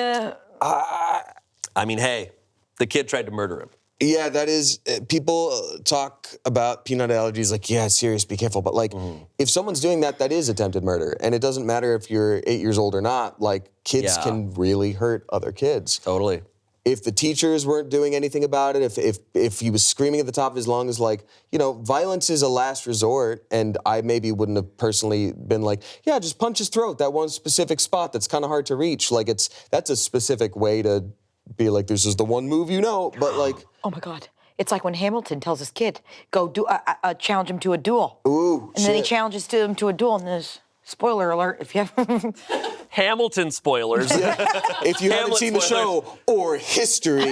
I mean, hey, the kid tried to murder him. Yeah, that is, people talk about peanut allergies like, yeah, it's serious, be careful. But like, if someone's doing that, that is attempted murder. And it doesn't matter if you're 8 years old or not, like kids can really hurt other kids. Totally. If the teachers weren't doing anything about it, if he was screaming at the top of his lungs, like, you know, violence is a last resort, and I maybe wouldn't have personally been like, yeah, just punch his throat, that one specific spot that's kind of hard to reach. Like, that's a specific way to be like, this is the one move you know, but like... Oh my God. It's like when Hamilton tells his kid, go challenge him to a duel. Ooh, And then he challenges him to a duel, and there's, spoiler alert, if you have... Hamilton spoilers. If you haven't seen the show or history...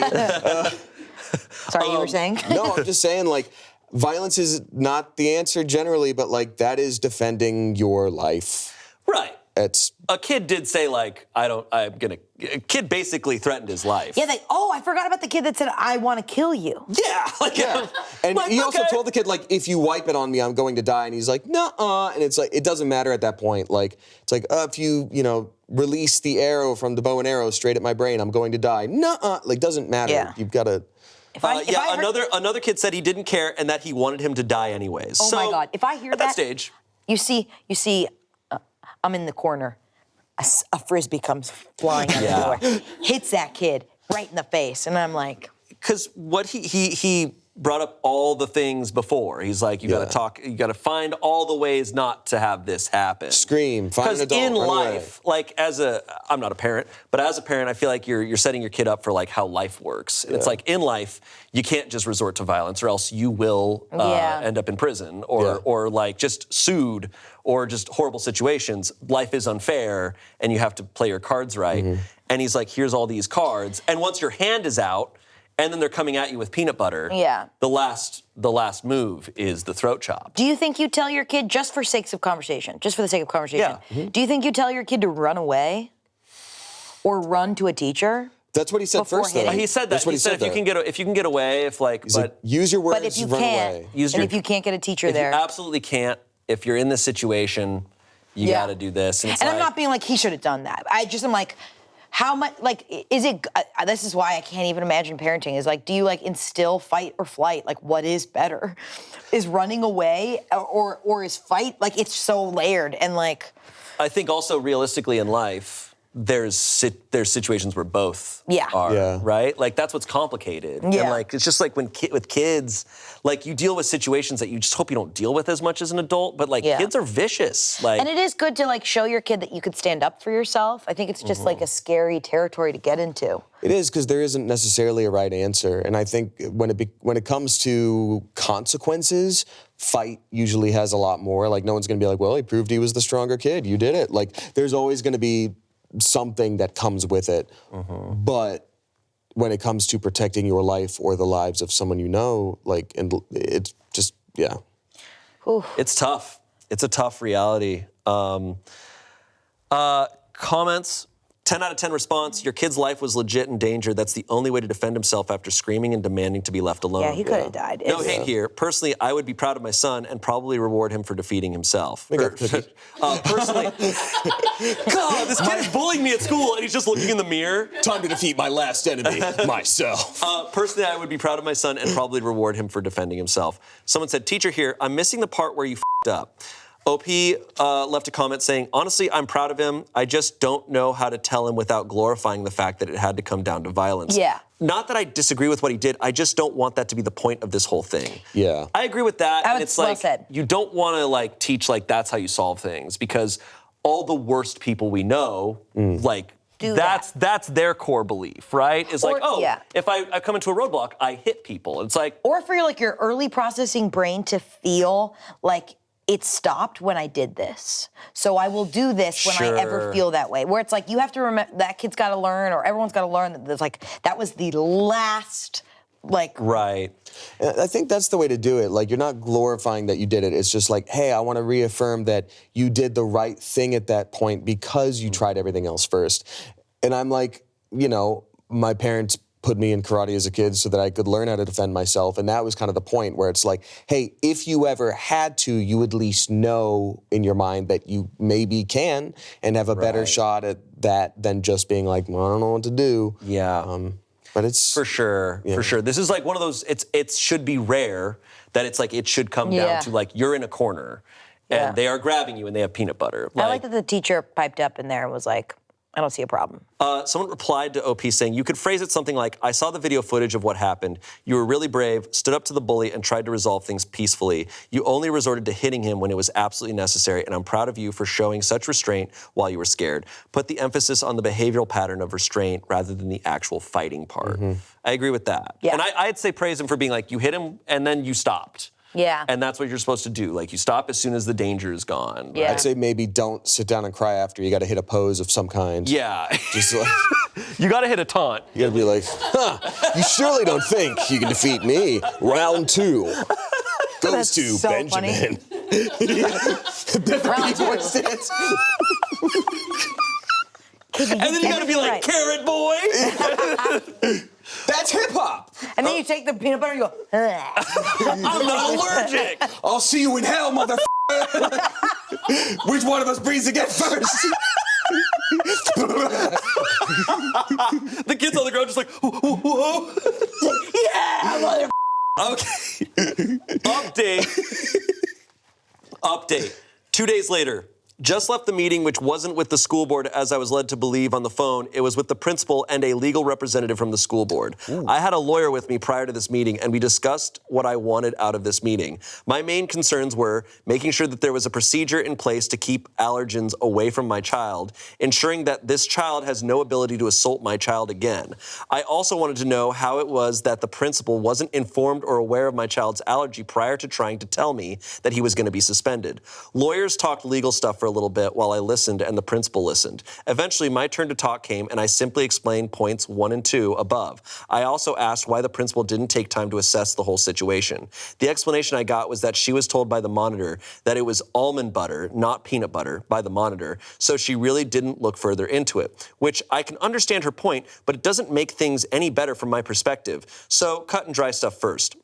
Sorry, you were saying? No, I'm just saying, like, violence is not the answer generally, but, like, that is defending your life. Right. A kid did say, like, a kid basically threatened his life. Yeah, I forgot about the kid that said, I want to kill you. Yeah. And he also told the kid, like, if you wipe it on me, I'm going to die. And he's like, nuh-uh. And it's like, it doesn't matter at that point. Like, it's like, if you release the arrow from the bow and arrow straight at my brain, I'm going to die. Nuh-uh. Like, doesn't matter. Yeah. You've got to... Another kid said he didn't care and that he wanted him to die anyways. Oh my God. If I hear at that stage... You see, I'm in the corner. A frisbee comes flying out the door, hits that kid right in the face, and I'm like... Because what he brought up all the things before. He's like, you got to talk, you got to find all the ways not to have this happen. Scream, find an adult. Because in life, like I'm not a parent, but as a parent, I feel like you're setting your kid up for like how life works. And it's like in life, you can't just resort to violence or else you will end up in prison or like just sued or just horrible situations. Life is unfair and you have to play your cards right. And he's like, here's all these cards. And once your hand is out, and then they're coming at you with peanut butter. Yeah. The last move is the throat chop. Do you think you tell your kid, just for the sake of conversation, do you think you tell your kid to run away or run to a teacher? That's what he said first, though. He said that. That's what he said if you can get away, use your words, but if you run can't, away. If you can't get a teacher if there. you absolutely can't, if you're in this situation, you got to do this. And I'm not being like, he should have done that. I'm like, how much, like, is it, this is why I can't even imagine parenting, is like, do you like instill fight or flight? Like, what is better? Is running away or is fight? Like, it's so layered and like. I think also realistically in life, there's situations where both are, right? Like, that's what's complicated. Yeah. And like, it's just like with kids, like you deal with situations that you just hope you don't deal with as much as an adult, but like kids are vicious. Like, and it is good to like show your kid that you could stand up for yourself. I think it's just like a scary territory to get into. It is, because there isn't necessarily a right answer. And I think when it comes to consequences, fight usually has a lot more. Like, no one's gonna be like, well, he proved he was the stronger kid, you did it. Like, there's always gonna be something that comes with it. But when it comes to protecting your life or the lives of someone you know, like, and it's just, It's tough. It's a tough reality. Comments. 10 out of 10 response, your kid's life was legit in danger. That's the only way to defend himself after screaming and demanding to be left alone. Yeah, he could have died. No hate here. Personally, I would be proud of my son and probably reward him for defeating himself. Personally, God, this kid is bullying me at school and he's just looking in the mirror. time to defeat my last enemy, myself. Personally, I would be proud of my son and probably reward him for defending himself. Someone said, teacher here, I'm missing the part where you f***ed up. OP left a comment saying, honestly, I'm proud of him. I just don't know how to tell him without glorifying the fact that it had to come down to violence. Yeah. Not that I disagree with what he did. I just don't want that to be the point of this whole thing. Yeah. I agree with that. And it's well like, said. you don't want to like teach like that's how you solve things because all the worst people we know, like, that's their core belief, right? Is like, if I come into a roadblock, I hit people. It's like, or for like your early processing brain to feel like it stopped when I did this. So I will do this when I ever feel that way. Where it's like, you have to remember, that kid's got to learn, or everyone's got to learn that there's like, that was the last, like. Right. I think that's the way to do it. Like, you're not glorifying that you did it. It's just like, hey, I want to reaffirm that you did the right thing at that point because you tried everything else first. And I'm like, my parents put me in karate as a kid so that I could learn how to defend myself. And that was kind of the point where it's like, hey, if you ever had to, you at least know in your mind that you maybe can and have a better shot at that than just being like, well, I don't know what to do. Yeah. But it's for sure. This is like one of those. It should be rare that it's like it should come down to like you're in a corner, and they are grabbing you and they have peanut butter. I like that the teacher piped up in there and was like, I don't see a problem. Someone replied to OP saying, you could phrase it something like, I saw the video footage of what happened. You were really brave, stood up to the bully, and tried to resolve things peacefully. You only resorted to hitting him when it was absolutely necessary, and I'm proud of you for showing such restraint while you were scared. Put the emphasis on the behavioral pattern of restraint rather than the actual fighting part. I agree with that. Yeah. And I'd say praise him for being like, you hit him, and then you stopped. Yeah. And that's what you're supposed to do. Like, you stop as soon as the danger is gone. Yeah. I'd say maybe don't sit down and cry after. You got to hit a pose of some kind. Yeah. Just like, you got to hit a taunt. you got to be like, you surely don't think you can defeat me. Round 2 goes That's to so Benjamin. Round 2. And then you got to be like, carrot boy. That's hip hop. And then you take the peanut butter and you go, I'm not allergic. I'll see you in hell, motherfucker. Which one of us breathes again first? The kids on the ground just like, whoa. yeah, mother. Okay. Update. 2 days later. Just left the meeting, which wasn't with the school board, as I was led to believe on the phone. It was with the principal and a legal representative from the school board. I had a lawyer with me prior to this meeting, and we discussed what I wanted out of this meeting. My main concerns were making sure that there was a procedure in place to keep allergens away from my child, ensuring that this child has no ability to assault my child again. I also wanted to know how it was that the principal wasn't informed or aware of my child's allergy prior to trying to tell me that he was going to be suspended. Lawyers talked legal stuff for a little bit while I listened and the principal listened. Eventually, my turn to talk came, and I simply explained points 1 and 2 above. I also asked why the principal didn't take time to assess the whole situation. The explanation I got was that she was told by the monitor that it was almond butter, not peanut butter, by the monitor, so she really didn't look further into it, which I can understand her point, but it doesn't make things any better from my perspective. So, cut and dry stuff first.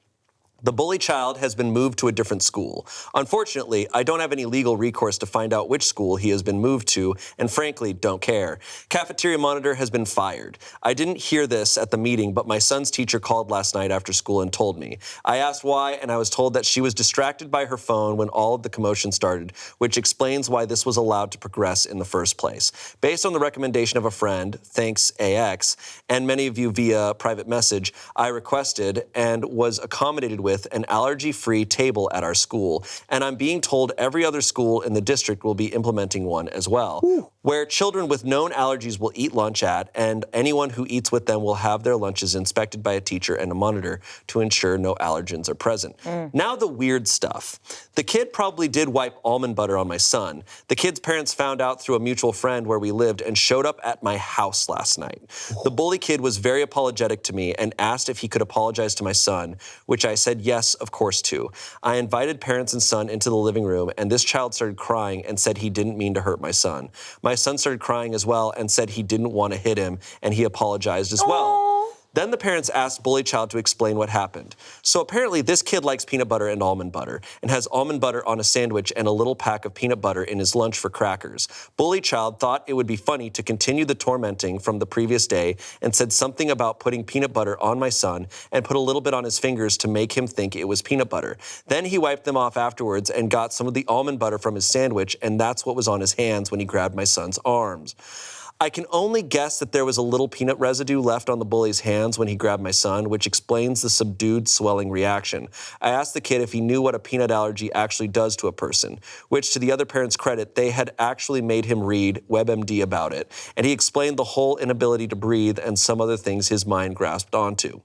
The bully child has been moved to a different school. Unfortunately, I don't have any legal recourse to find out which school he has been moved to, and frankly, don't care. Cafeteria monitor has been fired. I didn't hear this at the meeting, but my son's teacher called last night after school and told me. I asked why, and I was told that she was distracted by her phone when all of the commotion started, which explains why this was allowed to progress in the first place. Based on the recommendation of a friend, thanks AX, and many of you via private message, I requested and was accommodated with an allergy-free table at our school, and I'm being told every other school in the district will be implementing one as well, where children with known allergies will eat lunch at, and anyone who eats with them will have their lunches inspected by a teacher and a monitor to ensure no allergens are present. Now the weird stuff. The kid probably did wipe almond butter on my son. The kid's parents found out through a mutual friend where we lived and showed up at my house last night. The bully kid was very apologetic to me and asked if he could apologize to my son, which I said yes, of course, to. I invited parents and son into the living room, and this child started crying and said he didn't mean to hurt my son. My son started crying as well and said he didn't want to hit him, and he apologized as well. Then the parents asked bully child to explain what happened. So apparently this kid likes peanut butter and almond butter, and has almond butter on a sandwich and a little pack of peanut butter in his lunch for crackers. Bully child thought it would be funny to continue the tormenting from the previous day and said something about putting peanut butter on my son and put a little bit on his fingers to make him think it was peanut butter. Then he wiped them off afterwards and got some of the almond butter from his sandwich, and that's what was on his hands when he grabbed my son's arms. I can only guess that there was a little peanut residue left on the bully's hands when he grabbed my son, which explains the subdued swelling reaction. I asked the kid if he knew what a peanut allergy actually does to a person, which to the other parents' credit, they had actually made him read WebMD about it, and he explained the whole inability to breathe and some other things his mind grasped onto.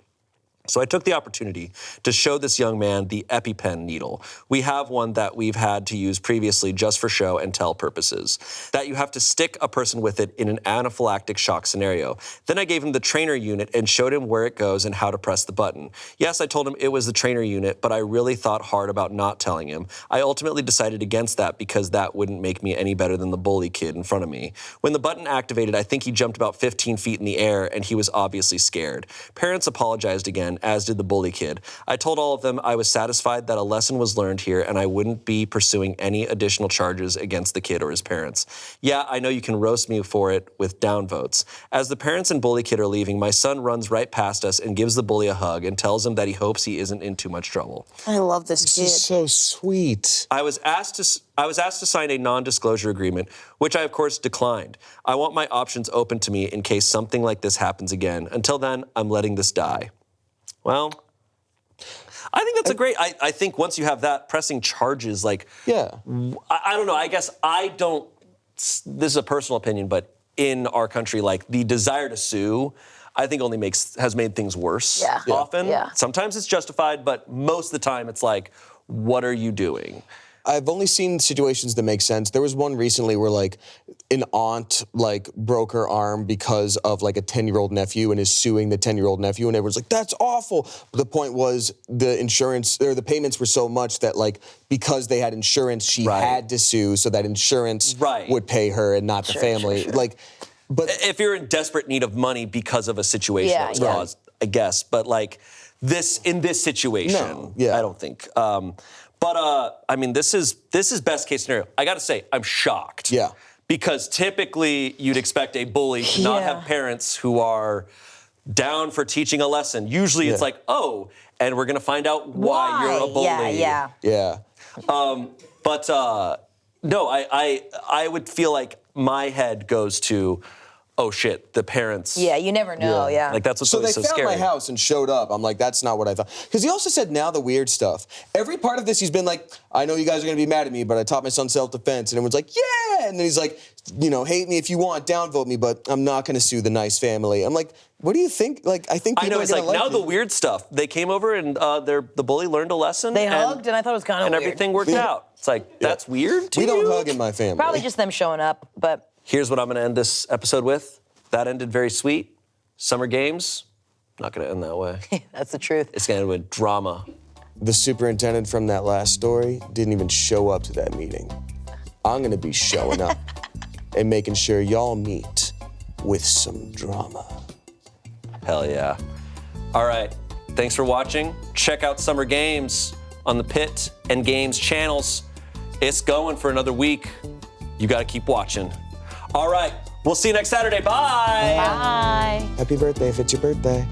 So I took the opportunity to show this young man the EpiPen needle. We have one that we've had to use previously just for show and tell purposes, that you have to stick a person with it in an anaphylactic shock scenario. Then I gave him the trainer unit and showed him where it goes and how to press the button. Yes, I told him it was the trainer unit, but I really thought hard about not telling him. I ultimately decided against that because that wouldn't make me any better than the bully kid in front of me. When the button activated, I think he jumped about 15 feet in the air and he was obviously scared. Parents apologized again, again, as did the bully kid. I told all of them I was satisfied that a lesson was learned here and I wouldn't be pursuing any additional charges against the kid or his parents. Yeah, I know you can roast me for it with downvotes. As the parents and bully kid are leaving, my son runs right past us and gives the bully a hug and tells him that he hopes he isn't in too much trouble. I love this kid. This is so sweet. I was asked to sign a non-disclosure agreement, which I of course declined. I want my options open to me in case something like this happens again. Until then, I'm letting this die. Well, I think that's a great, I think once you have that, pressing charges, like, Yeah. I don't know, I guess I don't, this is a personal opinion, but in our country, like, the desire to sue, I think only has made things worse often. Yeah. Sometimes it's justified, but most of the time it's like, what are you doing? I've only seen situations that make sense. There was one recently where like an aunt like broke her arm because of like a 10-year-old nephew and is suing the 10-year-old nephew, and everyone's like, that's awful. But the point was the insurance or the payments were so much that like because they had insurance, she had to sue so that insurance would pay her and not the family. Like, but if you're in desperate need of money because of a situation that was caused, I guess. But like in this situation, I don't think. But I mean, this is best case scenario. I got to say, I'm shocked. Yeah. Because typically you'd expect a bully to not have parents who are down for teaching a lesson. Usually it's like, oh, and we're gonna find out why you're a bully. Yeah. But no, I would feel like my head goes to, oh shit, the parents. Yeah, you never know. Yeah. Like that's what's So always they so found scary. my house and showed up. I'm like, that's not what I thought. Because he also said now the weird stuff. Every part of this, he's been like, I know you guys are going to be mad at me, but I taught my son self-defense. And everyone's like, yeah. And then he's like, you know, hate me if you want, downvote me, but I'm not going to sue the nice family. I'm like, what do you think? Like, I think I people know, are it's going like to now like the you. weird stuff. They came over and the bully learned a lesson. They hugged, and I thought it was kind of and weird. everything worked out. It's like, that's weird to We don't you? hug in my family. Probably just them showing up, but. Here's what I'm going to end this episode with. That ended very sweet. Summer games, not going to end that way. That's the truth. It's going to end with drama. The superintendent from that last story didn't even show up to that meeting. I'm going to be showing up and making sure y'all meet with some drama. Hell yeah. All right. Thanks for watching. Check out Summer Games on the Pit and Games channels. It's going for another week. You got to keep watching. All right. We'll see you next Saturday. Bye. Bye. Happy birthday if it's your birthday.